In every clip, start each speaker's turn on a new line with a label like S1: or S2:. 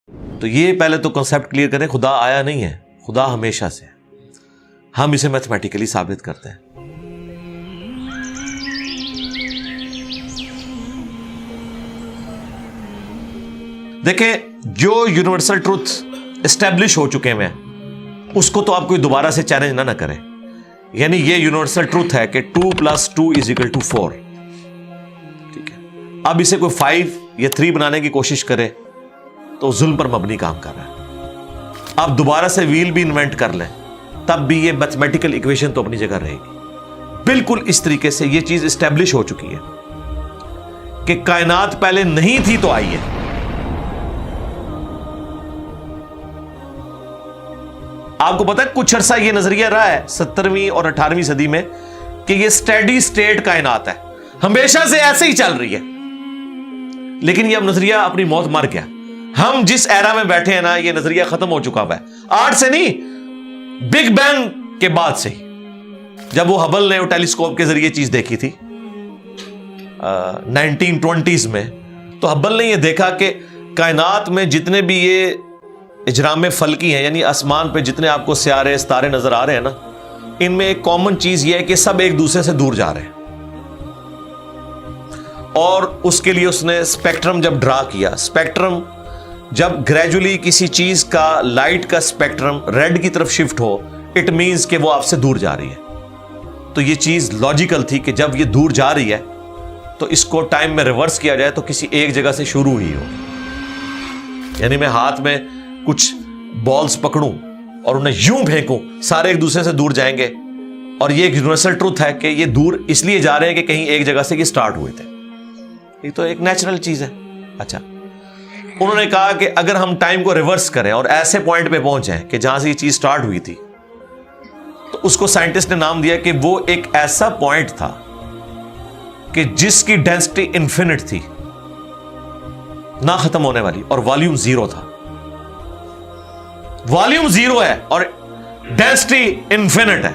S1: تو یہ پہلے تو کنسیپٹ کلیئر کریں، خدا آیا نہیں ہے، خدا ہمیشہ سے ہے، ہم اسے میتھمیٹیکلی ثابت کرتے ہیں۔ دیکھیں، جو یونیورسل ٹروتھ اسٹیبلش ہو چکے ہیں اس کو تو آپ کوئی دوبارہ سے چیلنج نہ کریں۔ یعنی یہ یونیورسل ٹروتھ ہے کہ 2 + 2 = 4، ٹھیک ہے؟ اب اسے کوئی 5 یا 3 بنانے کی کوشش کرے تو ظلم پر مبنی کام کر رہا ہے۔ آپ دوبارہ سے ویل بھی انوینٹ کر لیں تب بھی یہ میتھمیٹیکل ایکویشن تو اپنی جگہ رہے گی۔ بالکل اس طریقے سے یہ چیز اسٹیبلش ہو چکی ہے کہ کائنات پہلے نہیں تھی تو آئی ہے۔ آپ کو پتا ہے کچھ عرصہ یہ نظریہ رہا ہے 17ویں اور 18ویں صدی میں کہ یہ اسٹیڈی اسٹیٹ کائنات ہے، ہمیشہ سے ایسے ہی چل رہی ہے، لیکن یہ اب نظریہ اپنی موت مر گیا۔ ہم جس ایرا میں بیٹھے ہیں نا، یہ نظریہ ختم ہو چکا ہے، آج سے نہیں، بگ بینگ کے بعد سے ہی، جب وہ ہبل نے ٹیلیسکوپ کے ذریعے چیز دیکھی تھی 1920s میں، تو ہبل نے یہ دیکھا کہ کائنات میں جتنے بھی یہ اجرام فلکی ہیں، یعنی آسمان پہ جتنے آپ کو سیارے ستارے نظر آ رہے ہیں نا، ان میں ایک کامن چیز یہ ہے کہ سب ایک دوسرے سے دور جا رہے ہیں۔ اور اس کے لیے اس نے اسپیکٹرم جب ڈرا کیا، اسپیکٹرم جب گریجولی کسی چیز کا لائٹ کا اسپیکٹرم ریڈ کی طرف شفٹ ہو، اٹ مینز کہ وہ آپ سے دور جا رہی ہے۔ تو یہ چیز لاجیکل تھی کہ جب یہ دور جا رہی ہے تو اس کو ٹائم میں ریورس کیا جائے تو کسی ایک جگہ سے شروع ہی ہو۔ یعنی میں ہاتھ میں کچھ بالز پکڑوں اور انہیں یوں پھینکوں، سارے ایک دوسرے سے دور جائیں گے، اور یہ ایک یونیورسل ٹروتھ ہے کہ یہ دور اس لیے جا رہے ہیں کہ کہیں ایک جگہ سے یہ سٹارٹ ہوئے تھے۔ یہ تو ایک نیچرل چیز ہے۔ اچھا، انہوں نے کہا کہ اگر ہم ٹائم کو ریورس کریں اور ایسے پوائنٹ پہ پہنچ جائیں کہ جہاں سے یہ چیز سٹارٹ ہوئی تھی، تو اس کو سائنٹسٹ نے نام دیا کہ وہ ایک ایسا پوائنٹ تھا کہ جس کی ڈینسٹی انفینٹ تھی، نہ ختم ہونے والی، اور والیوم 0 تھا۔ والیوم 0 ہے اور ڈینسٹی انفینٹ ہے،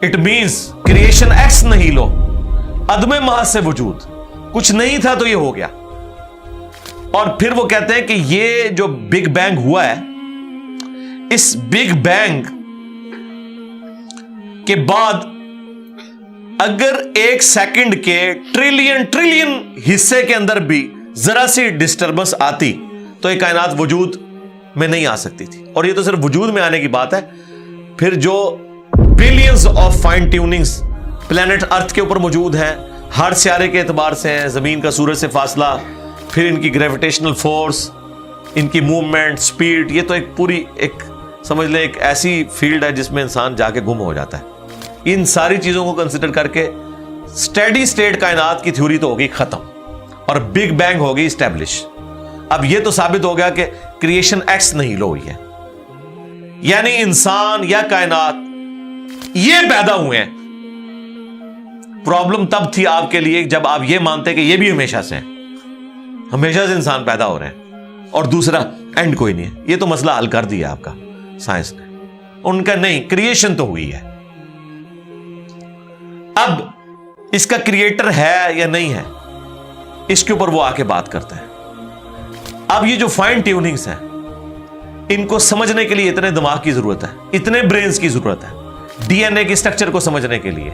S1: اٹ مینز کریشن ایکس نہیں لو، عدم محض سے وجود، کچھ نہیں تھا تو یہ ہو گیا۔ اور پھر وہ کہتے ہیں کہ یہ جو بگ بینگ ہوا ہے، اس بگ بینگ کے بعد اگر 1 سیکنڈ کے ٹریلین حصے کے اندر بھی ذرا سی ڈسٹربنس آتی تو یہ کائنات وجود میں نہیں آ سکتی تھی۔ اور یہ تو صرف وجود میں آنے کی بات ہے، پھر جو billions of fine tunings planet earth کے اوپر موجود ہیں، ہر سیارے کے اعتبار سے ہیں، زمین کا سورج سے فاصلہ، پھر ان کی گریویٹیشنل فورس، ان کی موومنٹ، سپیڈ، یہ تو ایک پوری ایک سمجھ لیں ایک ایسی فیلڈ ہے جس میں انسان جا کے گم ہو جاتا ہے۔ ان ساری چیزوں کو کنسیڈر کر کے اسٹیڈی اسٹیٹ کائنات کی تھیوری تو ہوگی ختم اور بگ بینگ ہوگی اسٹیبلش۔ اب یہ تو ثابت ہو گیا کہ کریشن ایکس نہیں لو ہوئی ہے، یعنی انسان یا کائنات یہ پیدا ہوئے ہیں۔ پرابلم تب تھی آپ کے لیے جب آپ یہ مانتے کہ یہ بھی ہمیشہ سے ہیں، ہمیشہ سے انسان پیدا ہو رہے ہیں اور دوسرا اینڈ کوئی نہیں ہے۔ یہ تو مسئلہ حل کر دیا آپ کا سائنس نے، ان کا نہیں، کریشن تو ہوئی ہے۔ اب اس کا کریٹر ہے یا نہیں ہے، اس کے اوپر وہ آ کے بات کرتے ہیں۔ اب یہ جو فائن ٹیوننگز ہیں، ان کو سمجھنے کے لیے اتنے دماغ کی ضرورت ہے، اتنے برینز کی ضرورت ہے، ڈی این اے کی اسٹرکچر کو سمجھنے کے لیے،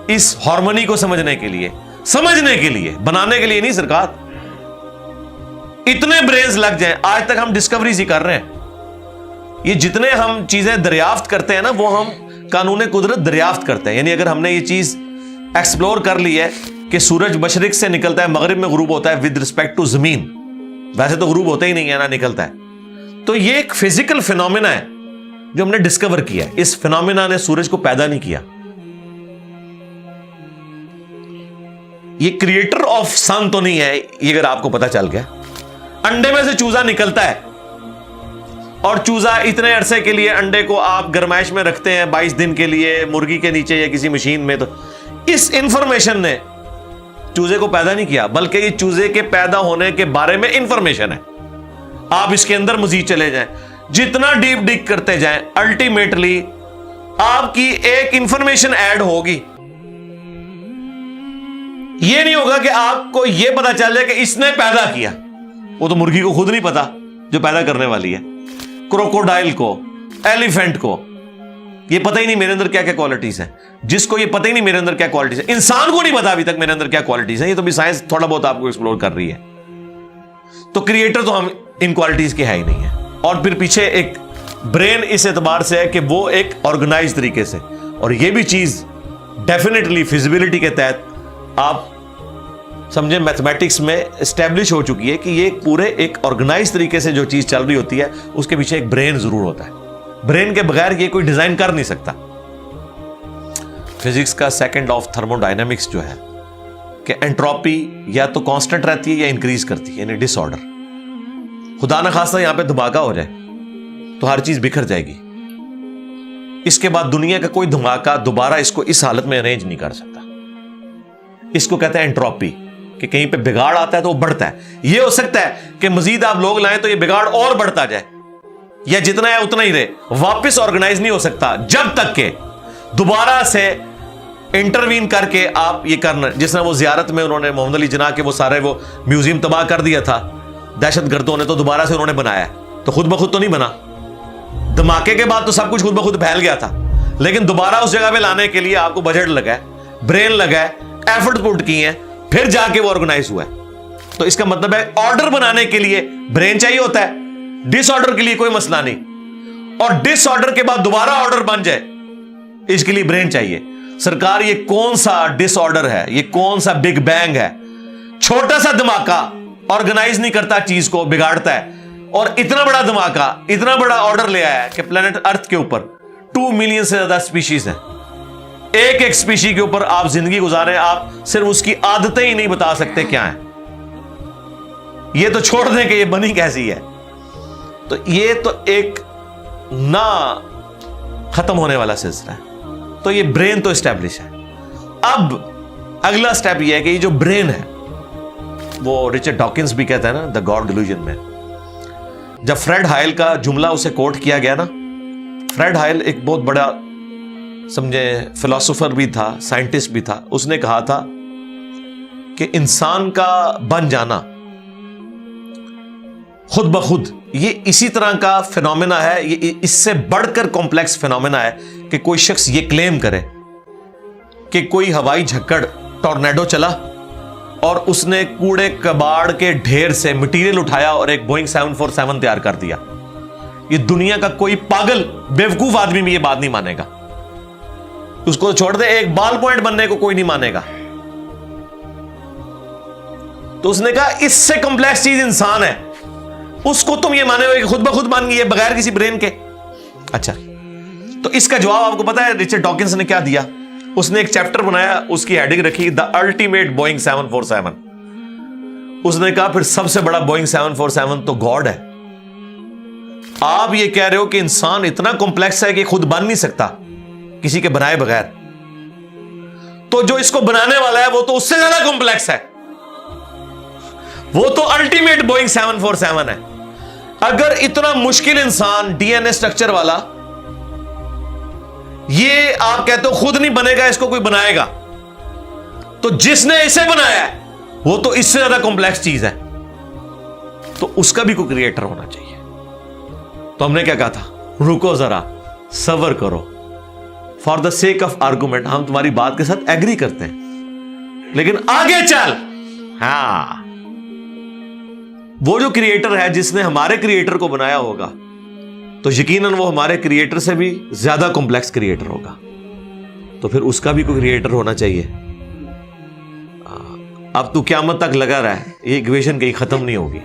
S1: اس ہارمونی کو سمجھنے کے لیے، بنانے کے لیے نہیں سرکار، اتنے برینز لگ جائیں۔ آج تک ہم ڈسکوریز ہی کر رہے ہیں۔ یہ جتنے ہم چیزیں دریافت کرتے ہیں نا، وہ ہم قانون قدرت دریافت کرتے ہیں۔ یعنی اگر ہم نے یہ چیز ایکسپلور کر لی ہے کہ سورج مشرق سے نکلتا ہے، مغرب میں غروب ہوتا ہے ود رسپیکٹ ٹو زمین، ویسے تو غروب ہوتا ہی نہیں ہے نا، نکلتا ہے، تو یہ ایک فزیکل فینومینا ہے جو ہم نے ڈسکور کیا ہے۔ اس فینومینا نے سورج کو پیدا نہیں کیا، یہ کریٹر آف سن تو نہیں ہے۔ یہ اگر آپ کو پتا چل گیا، انڈے میں سے چوزا نکلتا ہے اور چوزا اتنے عرصے کے لیے انڈے کو آپ گرمائش میں رکھتے ہیں 22 دن کے لیے مرغی کے نیچے یا کسی مشین میں، تو اس انفارمیشن نے چوزے کو پیدا نہیں کیا، بلکہ یہ چوزے کے پیدا ہونے کے بارے میں انفارمیشن ہے۔ آپ اس کے اندر مزید چلے جائیں، جتنا ڈیپ ڈگ کرتے جائیں، الٹیمیٹلی آپ کی ایک انفارمیشن ایڈ ہوگی۔ یہ نہیں ہوگا کہ آپ کو یہ پتا چل جائے کہ اس نے پیدا کیا، وہ تو مرغی کو خود نہیں پتا جو پیدا کرنے والی ہے. کروکوڈائل کو, ایلیفینٹ کو یہ پتہ ہی نہیں میرے اندر کیا کیا کوالٹیز ہیں. جس کو یہ پتہ ہی نہیں میرے اندر کیا کوالٹیز ہیں, انسان کو نہیں پتا ابھی تک میرے اندر کیا کوالٹیز ہیں. یہ تو بھی سائنس تھوڑا بہت آپ کو ایکسپلور کر رہی ہے. تو کریٹر تو ہم ان کوالٹیز کے ہے ہی نہیں ہے. اور پھر پیچھے ایک برین اس اعتبار سے ہے کہ وہ ایک آرگنائز طریقے سے, اور یہ بھی چیز ڈیفینیٹلی فیزیبلٹی کے تحت آپ سمجھیں میتھمیٹکس میں اسٹیبلش ہو چکی ہے کہ یہ پورے ایک آرگنائز طریقے سے جو چیز چل رہی ہوتی ہے اس کے پیچھے ایک برین ضرور ہوتا ہے. برین کے بغیر یہ کوئی ڈیزائن کر نہیں سکتا. فزکس کا سیکنڈ آف تھرمو ڈائنامکس جو ہے کہ انٹروپی یا تو کانسٹنٹ رہتی ہے یا انکریز کرتی ہے, یعنی ڈس آرڈر. خدا نہ خواستہ یہاں پہ دھماکہ ہو جائے تو ہر چیز بکھر جائے گی. اس کے بعد دنیا کا کوئی دھماکہ دوبارہ اس کو اس حالت میں ارینج نہیں کر سکتا. اس کو کہتے ہیں انٹروپی, کہ کہیں پہ بگاڑ آتا ہے تو وہ بڑھتا ہے. یہ ہو سکتا ہے کہ مزید آپ لوگ لائیں تو یہ بگاڑ اور بڑھتا جائے, یا جتنا ہے اتنا ہی رہے, واپس آرگنائز نہیں ہو سکتا جب تک کہ دوبارہ سے انٹروین کر کے آپ یہ کرنا. جس طرح وہ زیارت میں انہوں نے محمد علی جناح کے وہ سارے وہ میوزیم تباہ کر دیا تھا دہشت گردوں نے, تو دوبارہ سے انہوں نے بنایا, تو خود بخود تو نہیں بنا. دھماکے کے بعد تو سب کچھ خود بخود پھیل گیا تھا, لیکن دوبارہ اس جگہ پہ لانے کے لیے آپ کو بجٹ لگا ہے, برین لگا ہے, ایفرٹ پٹ کی ہیں, پھر جا کے وہ آرگنائز ہوا ہے. تو اس کا مطلب ہے آرڈر بنانے کے لیے برین چاہیے ہوتا ہے, ڈس آرڈر کے لیے کوئی مسئلہ نہیں. اور ڈس آرڈر کے بعد دوبارہ آرڈر بن جائے اس کے لیے برین چاہیے. سرکار یہ کون سا ڈس آرڈر ہے, یہ کون سا بگ بینگ ہے؟ چھوٹا سا دھماکہ آرگنائز نہیں کرتا, چیز کو بگاڑتا ہے. اور اتنا بڑا دھماکہ, اتنا بڑا آرڈر لے آیا ہے کہ پلانٹ ارتھ کے اوپر 2 ملین سے زیادہ اسپیشیز ہیں. ایک ایک اسپیشی کے اوپر آپ زندگی گزارے, آپ صرف اس کی عادتیں ہی نہیں بتا سکتے کیا ہیں. یہ تو چھوڑ دیں کہ یہ بنی کیسی ہے. تو یہ تو ایک نہ ختم ہونے والا سلسلہ ہے. تو یہ برین تو اسٹیبلش ہے. اب اگلا سٹیپ یہ ہے کہ یہ جو برین ہے, وہ رچرڈ ڈاکنز بھی کہتا ہے نا دا گاڈ ڈیلوژن میں, جب فریڈ ہائل کا جملہ اسے کوٹ کیا گیا نا, فریڈ ہائل ایک بہت بڑا سمجھے فلاسفر بھی تھا, سائنٹسٹ بھی تھا. اس نے کہا تھا کہ انسان کا بن جانا خود بخود یہ اسی طرح کا فینومینا ہے, یہ اس سے بڑھ کر کمپلیکس فینومینا ہے کہ کوئی شخص یہ کلیم کرے کہ کوئی ہوائی جھکڑ ٹورنیڈو چلا اور اس نے کوڑے کباڑ کے ڈھیر سے مٹیریل اٹھایا اور ایک بوئنگ 747 تیار کر دیا. یہ دنیا کا کوئی پاگل بیوقوف آدمی بھی یہ بات نہیں مانے گا. اس کو چھوڑ دے, ایک بال پوائنٹ بننے کو کوئی نہیں مانے گا. تو اس نے کہا اس سے کمپلیکس چیز انسان ہے, اس کو تم یہ مانے ہو کہ خود بخود بن گئی ہے بغیر کسی برین کے. اچھا, تو اس کا جواب آپ کو پتا ہے رچرڈ ڈاکنز نے کیا دیا؟ اس نے ایک چیپٹر بنایا, اس کی ہیڈنگ رکھی دا الٹیمیٹ بوئنگ 747. اس نے کہا پھر سب سے بڑا بوئنگ 747 تو گاڈ ہے. آپ یہ کہہ رہے ہو کہ انسان اتنا کمپلیکس ہے کہ خود بن نہیں سکتا کسی کے بنائے بغیر, تو جو اس کو بنانے والا ہے وہ تو اس سے زیادہ کمپلیکس ہے, وہ تو الٹیمیٹ بوئنگ 747 ہے. اگر اتنا مشکل انسان ڈی این اے اسٹرکچر والا یہ آپ کہتے ہو خود نہیں بنے گا, اس کو کوئی بنائے گا, تو جس نے اسے بنایا ہے وہ تو اس سے زیادہ کمپلیکس چیز ہے, تو اس کا بھی کوئی کریٹر ہونا چاہیے. تو ہم نے کیا کہا تھا, رکو ذرا صبر کرو, for the sake of argument ہم تمہاری بات کے ساتھ ایگری کرتے ہیں, لیکن آگے چل. ہاں, وہ جو کریٹر ہے جس نے ہمارے کریٹر کو بنایا ہوگا تو یقیناً وہ ہمارے کریٹر سے بھی زیادہ کمپلیکس کریٹر ہوگا, تو پھر اس کا بھی کوئی کریٹر ہونا چاہیے. اب تو قیامت تک لگا رہا ہے, یہ ایکویشن کہیں ختم نہیں ہوگی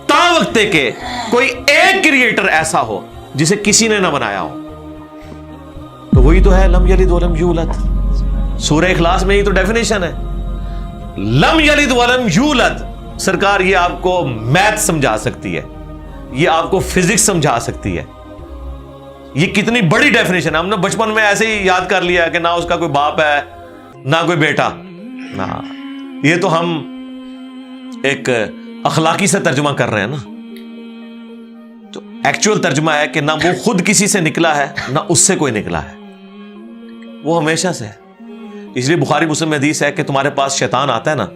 S1: تا وقت کہ کوئی ایک کریٹر ایسا ہو جسے کسی نے نہ بنایا ہو. تو وہی تو ہے لم یلد ولم یولد. سورہ اخلاص میں ہی تو ڈیفینیشن ہے, لم یلد ولم یولد. سرکار یہ آپ کو میتھ سمجھا سکتی ہے, یہ آپ کو فزکس سمجھا سکتی ہے. یہ کتنی بڑی ڈیفینیشن ہے. ہم نے بچپن میں ایسے ہی یاد کر لیا کہ نہ اس کا کوئی باپ ہے نہ کوئی بیٹا. نہ, یہ تو ہم ایک اخلاقی سے ترجمہ کر رہے ہیں نا. تو ایکچوئل ترجمہ ہے کہ نہ وہ خود کسی سے نکلا ہے نہ اس سے کوئی نکلا ہے, وہ ہمیشہ سے ہے. اس لیے بخاری مسلم میں حدیث ہے کہ تمہارے پاس شیطان آتا ہے نا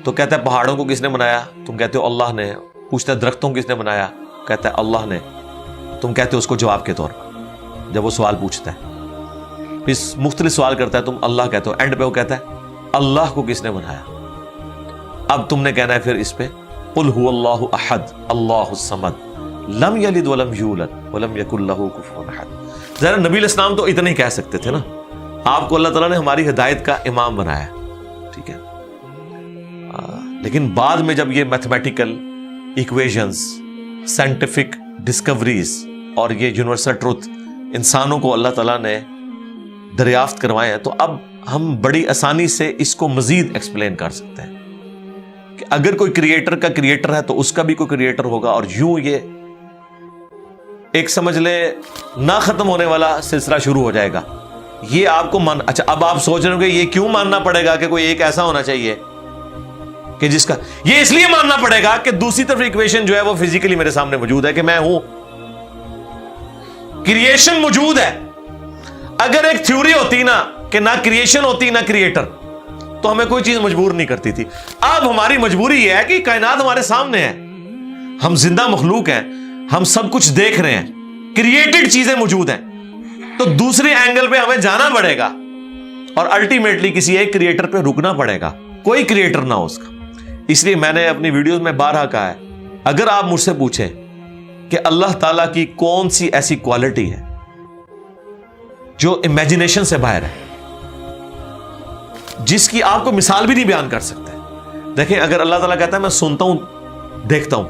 S1: تو کہتا ہے پہاڑوں کو کس نے بنایا؟ تم کہتے ہو اللہ نے. پوچھتا ہے درختوں کس نے بنایا؟ کہتا ہے اللہ نے. تم کہتے ہو اس کو جواب کے طور پر جب وہ سوال پوچھتا ہے. پھر مختلف سوال کرتا ہے, تم اللہ کہتے ہو. اینڈ پہ وہ کہتا ہے اللہ کو کس نے بنایا؟ اب تم نے کہنا ہے پھر اس پہ قل هو اللہ احد اللہ الصمد لم یلد ولم یولد ولم یکن لہ کفوا احد. ذرا نبی علیہ السلام تو اتنا ہی کہہ سکتے تھے نا. آپ کو اللہ تعالیٰ نے ہماری ہدایت کا امام بنایا, ٹھیک ہے. لیکن بعد میں جب یہ میتھمیٹیکل ایکویشنز, سائنٹیفک ڈسکوریز اور یہ یونیورسل ٹروتھ انسانوں کو اللہ تعالیٰ نے دریافت کروائے ہیں, تو اب ہم بڑی آسانی سے اس کو مزید ایکسپلین کر سکتے ہیں کہ اگر کوئی کریٹر کا کریٹر ہے تو اس کا بھی کوئی کریٹر ہوگا. اور یوں یہ ایک سمجھ لے نہ ختم ہونے والا سلسلہ شروع ہو جائے گا. یہ آپ کو اچھا اب آپ سوچ رہے ہوں کہ یہ کیوں ماننا پڑے گا کہ کوئی ایک ایسا ہونا چاہیے کہ جس کا, یہ اس لیے ماننا پڑے گا کہ دوسری طرف ایکویشن جو ہے وہ فزیکلی میرے سامنے موجود ہے کہ میں ہوں, کریشن موجود ہے. اگر ایک تھیوری ہوتی نا کہ نہ کریشن ہوتی نہ کریٹر تو ہمیں کوئی چیز مجبور نہیں کرتی تھی. اب ہماری مجبوری یہ ہے کہ کائنات ہمارے سامنے ہے, ہم زندہ مخلوق ہیں, ہم سب کچھ دیکھ رہے ہیں, کریٹڈ چیزیں موجود ہیں, تو دوسرے اینگل پہ ہمیں جانا پڑے گا اور الٹیمیٹلی کسی ایک کریٹر پہ رکنا پڑے گا, کوئی کریٹر نہ ہو اس کا. اس لیے میں نے اپنی ویڈیوز میں بارہا کہا ہے, اگر آپ مجھ سے پوچھیں کہ اللہ تعالیٰ کی کون سی ایسی کوالٹی ہے جو امیجنیشن سے باہر ہے, جس کی آپ کو مثال بھی نہیں بیان کر سکتے. دیکھیں اگر اللہ تعالیٰ کہتا ہے میں سنتا ہوں دیکھتا ہوں,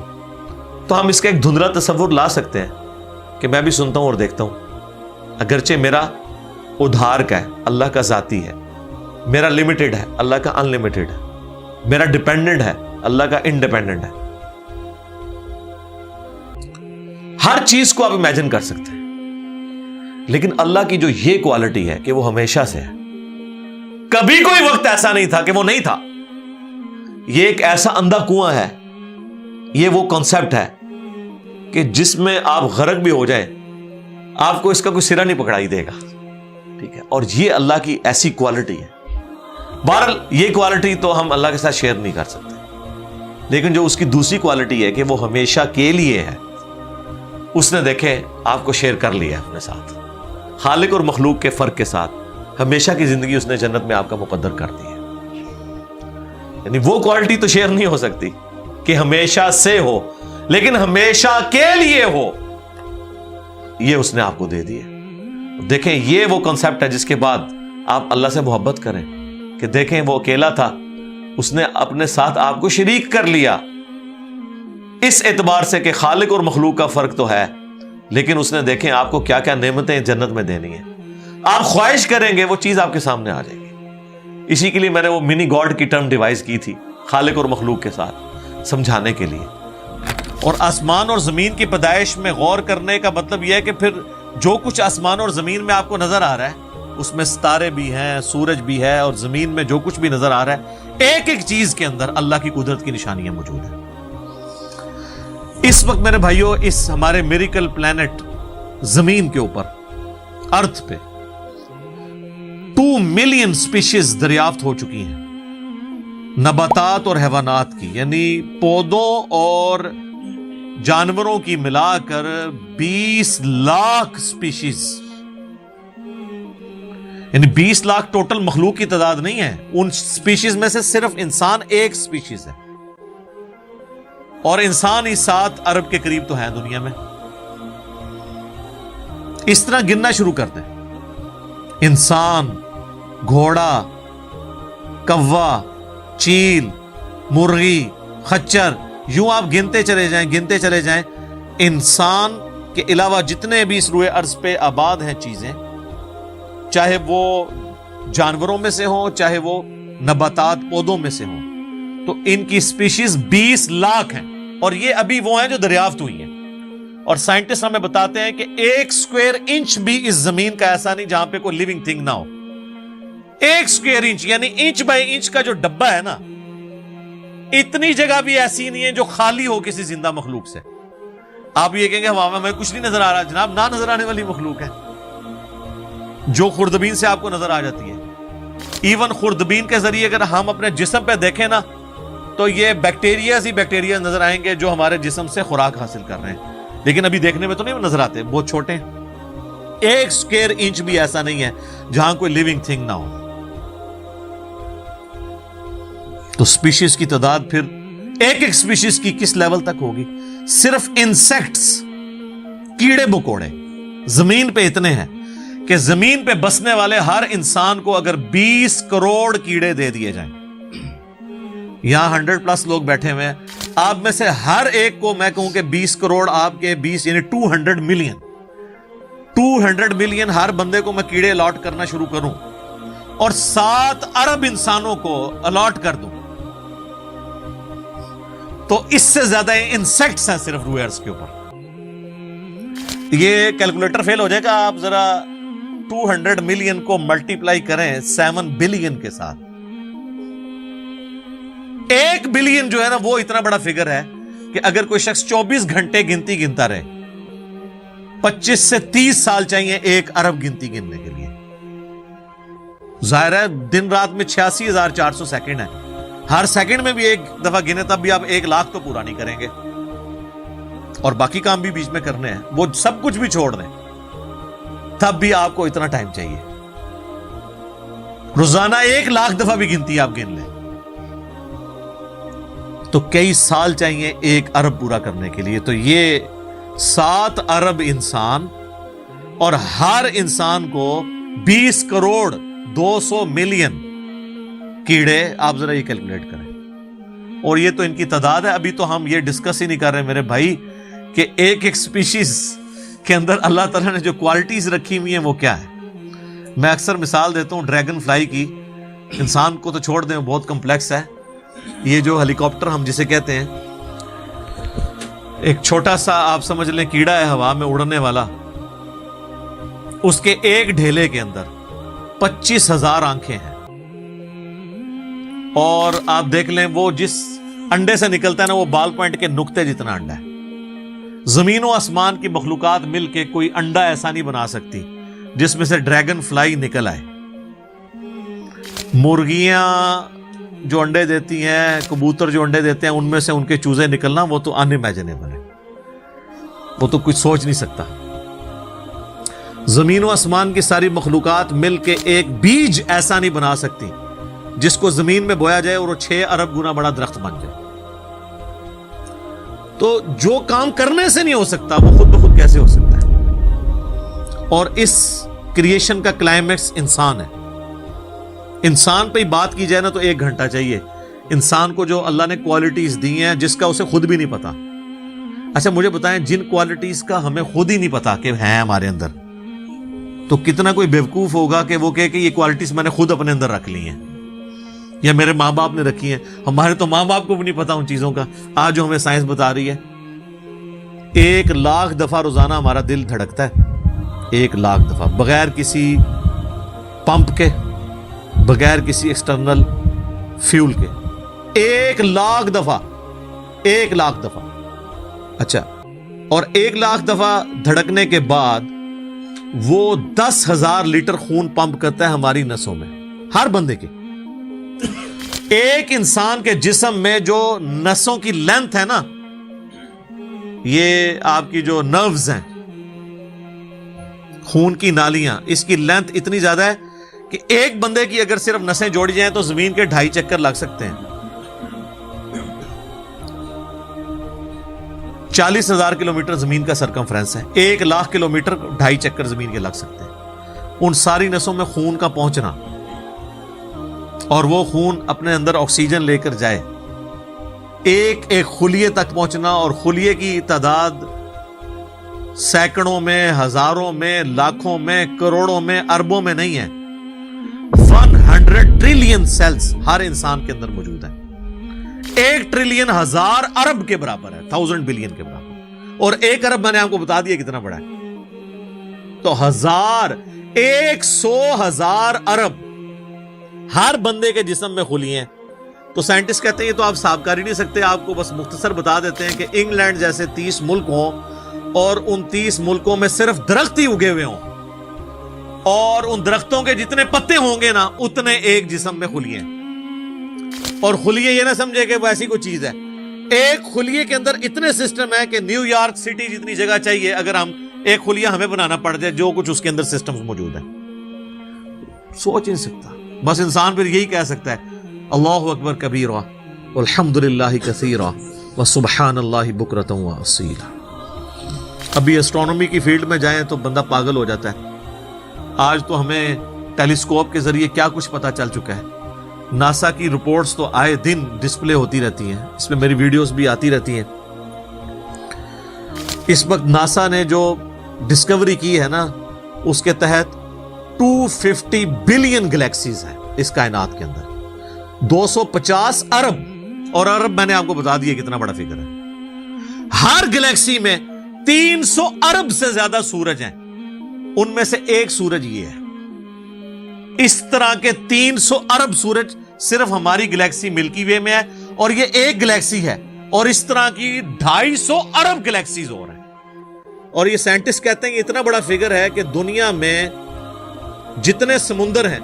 S1: تو ہم اس کا ایک دھندلا تصور لا سکتے ہیں کہ میں بھی سنتا ہوں اور دیکھتا ہوں, اگرچہ میرا ادھار کا ہے, اللہ کا ذاتی ہے, میرا لمیٹڈ ہے, اللہ کا ان لمیٹڈ ہے, میرا ڈیپینڈنٹ ہے, اللہ کا انڈیپینڈنٹ ہے. ہر چیز کو آپ امیجن کر سکتے ہیں, لیکن اللہ کی جو یہ کوالٹی ہے کہ وہ ہمیشہ سے ہے, کبھی کوئی وقت ایسا نہیں تھا کہ وہ نہیں تھا. یہ ایک ایسا اندھا کنواں ہے, یہ وہ کانسیپٹ ہے کہ جس میں آپ غرق بھی ہو جائیں آپ کو اس کا کوئی سرا نہیں پکڑائی دے گا, ٹھیک ہے. اور یہ اللہ کی ایسی کوالٹی ہے. بہرحال یہ کوالٹی تو ہم اللہ کے ساتھ شیئر نہیں کر سکتے, لیکن جو اس کی دوسری کوالٹی ہے کہ وہ ہمیشہ کے لیے ہے, اس نے دیکھیں آپ کو شیئر کر لیا اپنے ساتھ, خالق اور مخلوق کے فرق کے ساتھ ہمیشہ کی زندگی اس نے جنت میں آپ کا مقدر کر دی ہے. یعنی وہ کوالٹی تو شیئر نہیں ہو سکتی کہ ہمیشہ سے ہو, لیکن ہمیشہ کے لیے ہو, یہ اس نے آپ کو دے دی ہے. دیکھیں یہ وہ کنسپٹ ہے جس کے بعد آپ اللہ سے محبت کریں کہ دیکھیں وہ اکیلا تھا, اس نے اپنے ساتھ آپ کو شریک کر لیا, اس اعتبار سے کہ خالق اور مخلوق کا فرق تو ہے, لیکن اس نے دیکھیں آپ کو کیا کیا نعمتیں جنت میں دینی ہیں. آپ خواہش کریں گے وہ چیز آپ کے سامنے آ جائے گی. اسی کے لیے میں نے وہ منی گاڈ کی ٹرم ڈیوائز کی تھی خالق اور مخلوق کے ساتھ سمجھانے کے لیے. اور آسمان اور زمین کی پیدائش میں غور کرنے کا مطلب یہ ہے کہ پھر جو کچھ آسمان اور زمین میں آپ کو نظر آ رہا ہے, اس میں ستارے بھی ہیں, سورج بھی ہے, اور زمین میں جو کچھ بھی نظر آ رہا ہے, ایک ایک چیز کے اندر اللہ کی قدرت کی نشانیاں موجود ہیں. اس وقت میرے بھائیوں اس ہمارے میریکل پلانٹ زمین کے اوپر ارتھ پہ 2 ملین سپیشیز دریافت ہو چکی ہیں, نباتات اور حیوانات کی, یعنی پودوں اور جانوروں کی ملا کر 20 لاکھ سپیشیز, یعنی 20 لاکھ ٹوٹل مخلوق کی تعداد نہیں ہے. ان سپیشیز میں سے صرف انسان ایک سپیشیز ہے, اور انسان ہی 7 ارب کے قریب تو ہیں دنیا میں. اس طرح گننا شروع کرتے ہیں, انسان, گھوڑا, کوا, چیل, مرغی, خچر, یوں آپ گنتے چلے جائیں. انسان کے علاوہ جتنے بھی اس روئے ارض پہ آباد ہیں چیزیں, چاہے وہ جانوروں میں سے ہوں چاہے وہ نباتات پودوں میں سے ہوں, تو ان کی سپیشیز 20 لاکھ ہیں. اور یہ ابھی وہ ہیں جو دریافت ہوئی ہیں. اور سائنٹسٹ ہمیں بتاتے ہیں کہ 1 اسکوائر انچ بھی اس زمین کا ایسا نہیں جہاں پہ کوئی لیونگ تھنگ نہ ہو. 1 اسکوائر انچ یعنی انچ بائی انچ کا جو ڈبہ ہے نا, اتنی جگہ بھی ایسی نہیں ہے جو خالی ہو کسی زندہ مخلوق سے. آپ یہ کہیں گے ہمیں کچھ نہیں نظر آ رہا, جناب نہ نظر آنے والی مخلوق ہے جو خوردبین سے آپ کو نظر آ جاتی ہے. ایون خوردبین کے ذریعے اگر ہم اپنے جسم پہ دیکھیں نا تو یہ بیکٹیریاز ہی بیکٹیریا نظر آئیں گے جو ہمارے جسم سے خوراک حاصل کر رہے ہیں، لیکن ابھی دیکھنے میں تو نہیں نظر آتے، بہت چھوٹے ہیں، 1 اسکوائر انچ بھی ایسا نہیں ہے جہاں کوئی لیونگ تھنگ نہ ہو۔ تو سپیشیز کی تعداد پھر ایک سپیشیز کی کس لیول تک ہوگی؟ صرف انسیکٹس، کیڑے مکوڑے زمین پہ اتنے ہیں کہ زمین پہ بسنے والے ہر انسان کو اگر 20 کروڑ کیڑے دے دیے جائیں، یہاں 100+ لوگ بیٹھے ہوئے ہیں، آپ میں سے ہر ایک کو میں کہوں کہ 20 کروڑ آپ کے 20 یعنی 200 ملین ہر بندے کو میں کیڑے الاٹ کرنا شروع کروں اور 7 ارب انسانوں کو الاٹ کر دوں، تو اس سے زیادہ انسیکٹس ہیں صرف روئے ارض کے اوپر۔ یہ کیلکولیٹر فیل ہو جائے گا، آپ ذرا 200 ملین کو ملٹیپلائی کریں 7 بلین کے ساتھ، 1 بلین جو ہے نا وہ اتنا بڑا فگر ہے کہ اگر کوئی شخص 24 گھنٹے گنتی گنتا رہے، 25 سے 30 سال چاہیے 1 ارب گنتی گننے کے لیے۔ ظاہر ہے دن رات میں 86,400 سیکنڈ ہے، ہر سیکنڈ میں بھی 1 دفعہ گنے تب بھی آپ 1 لاکھ تو پورا نہیں کریں گے، اور باقی کام بھی بیچ میں کرنے ہیں، وہ سب کچھ بھی چھوڑ دیں تب بھی آپ کو اتنا ٹائم چاہیے۔ روزانہ 1 لاکھ دفعہ بھی گنتی آپ گن لیں تو کئی سال چاہیے 1 ارب پورا کرنے کے لیے۔ تو یہ 7 ارب انسان، اور ہر انسان کو 20 کروڑ 200 ملین کیڑے، آپ ذرا یہ کیلکولیٹ کریں، اور یہ تو ان کی تعداد ہے۔ ابھی تو ہم یہ ڈسکس ہی نہیں کر رہے میرے بھائی کہ ایک سپیشیز کے اندر اللہ تعالیٰ نے جو کوالٹیز رکھی ہوئی ہیں وہ کیا ہے۔ میں اکثر مثال دیتا ہوں ڈریگن فلائی کی، انسان کو تو چھوڑ دیں بہت کمپلیکس ہے، یہ جو ہیلی کاپٹر ہم جسے کہتے ہیں، ایک چھوٹا سا آپ سمجھ لیں کیڑا ہے ہوا میں اڑنے والا، اس کے ایک ڈھیلے کے اندر 25,000 آنکھیں ہیں، اور آپ دیکھ لیں وہ جس انڈے سے نکلتا ہے نا وہ بال پوائنٹ کے نقطے جتنا انڈا ہے۔ زمین و آسمان کی مخلوقات مل کے کوئی انڈا ایسا نہیں بنا سکتی جس میں سے ڈریگن فلائی نکل آئے۔ مرغیاں جو انڈے دیتی ہیں، کبوتر جو انڈے دیتے ہیں، ان میں سے ان کے چوزے نکلنا وہ تو ان امیجنیبل ہے، وہ تو کچھ سوچ نہیں سکتا۔ زمین و آسمان کی ساری مخلوقات مل کے ایک بیج ایسا نہیں بنا سکتی جس کو زمین میں بویا جائے اور وہ 6 ارب گنا بڑا درخت بن جائے۔ تو جو کام کرنے سے نہیں ہو سکتا وہ خود بخود کیسے ہو سکتا ہے؟ اور اس کریشن کا کلائمیکس انسان ہے۔ انسان پہ ہی بات کی جائے نا تو 1 گھنٹہ چاہیے، انسان کو جو اللہ نے کوالٹیز دی ہیں جس کا اسے خود بھی نہیں پتا۔ اچھا مجھے بتائیں جن کوالٹیز کا ہمیں خود ہی نہیں پتا کہ ہیں ہمارے اندر، تو کتنا کوئی بیوقوف ہوگا کہ وہ کہے کہ یہ کوالٹیز میں نے خود اپنے اندر رکھ لی ہیں یا میرے ماں باپ نے رکھی ہیں۔ ہمارے تو ماں باپ کو بھی نہیں پتا ان چیزوں کا، آج جو ہمیں سائنس بتا رہی ہے۔ 1 لاکھ دفعہ روزانہ ہمارا دل دھڑکتا ہے، 1 لاکھ دفعہ، بغیر کسی پمپ کے، بغیر کسی ایکسٹرنل فیول کے، 1 لاکھ دفعہ، 1 لاکھ دفعہ۔ اچھا، اور 1 لاکھ دفعہ دھڑکنے کے بعد وہ 10,000 لیٹر خون پمپ کرتا ہے ہماری نسوں میں، ہر بندے کے۔ ایک انسان کے جسم میں جو نسوں کی لینتھ ہے نا، یہ آپ کی جو نروز ہیں، خون کی نالیاں، اس کی لینتھ اتنی زیادہ ہے کہ ایک بندے کی اگر صرف نسیں جوڑی جائیں تو زمین کے 2.5 چکر لگ سکتے ہیں۔ 40,000 کلومیٹر زمین کا سرکمفرنس ہے، 1 لاکھ کلومیٹر 2.5 چکر زمین کے لگ سکتے ہیں۔ ان ساری نسوں میں خون کا پہنچنا اور وہ خون اپنے اندر آکسیجن لے کر جائے، ایک خلیے تک پہنچنا، اور خلیے کی تعداد سینکڑوں میں، ہزاروں میں، لاکھوں میں، کروڑوں میں، اربوں میں نہیں ہے۔ 100 ٹریلین سیلز ہر انسان کے اندر موجود ہیں۔ 1 ٹریلین 1000 ارب کے برابر ہے، 1000 بلین کے برابر، اور 1 ارب میں نے آپ کو بتا دیا کتنا بڑا ہے۔ تو 100,000 ارب ہر بندے کے جسم میں خلیے ہیں۔ تو سائنٹسٹ کہتے ہیں یہ تو آپ حساب کر ہی نہیں سکتے، آپ کو بس مختصر بتا دیتے ہیں کہ انگلینڈ جیسے 30 ملک ہوں اور ان 30 ملکوں میں صرف درخت ہی اگے ہوئے ہوں، اور ان درختوں کے جتنے پتے ہوں گے نا اتنے ایک جسم میں خلیے ہیں۔ اور خلیے یہ نہ سمجھے کہ وہ ایسی کوئی چیز ہے. ایک خلیے کے اندر اتنے سسٹم ہے کہ نیو یارک سٹی جتنی جگہ چاہیے اگر ہم ایک خلیہ ہمیں بنانا پڑ جائے, جو کچھ اس کے اندر سسٹمز موجود ہیں, سوچ نہیں سکتا. بس انسان پھر یہی کہہ سکتا ہے اللہ اکبر کبیرہ والحمدللہ کثیرہ وسبحان اللہ بکرۃ واصیلا. ابھی اسٹرانومی کی فیلڈ میں جائیں تو بندہ پاگل ہو جاتا ہے. آج تو ہمیں ٹیلیسکوپ کے ذریعے کیا کچھ پتا چل چکا ہے. ناسا کی رپورٹس تو آئے دن ڈسپلے ہوتی رہتی ہیں, اس میں میری ویڈیوز بھی آتی رہتی ہیں. اس وقت ناسا نے جو ڈسکوری کی ہے نا, اس کے تحت 250 بلین گلیکسیز ہیں اس کائنات کے اندر, 250 ارب, اور ارب میں نے آپ کو بتا دیا کتنا بڑا فگر ہے. ہر گلیکسی میں 300 ارب سے زیادہ سورج ہیں, ان میں سے ایک سورج یہ ہے. اس طرح کے 300 ارب سورج صرف ہماری گلیکسی ملکی وے میں ہے, اور یہ ایک گلیکسی ہے, اور اس طرح کی 250 ارب گلیکسیز اور ہیں. اور یہ سائنٹسٹ کہتے ہیں کہ اتنا بڑا فگر ہے کہ دنیا میں جتنے سمندر ہیں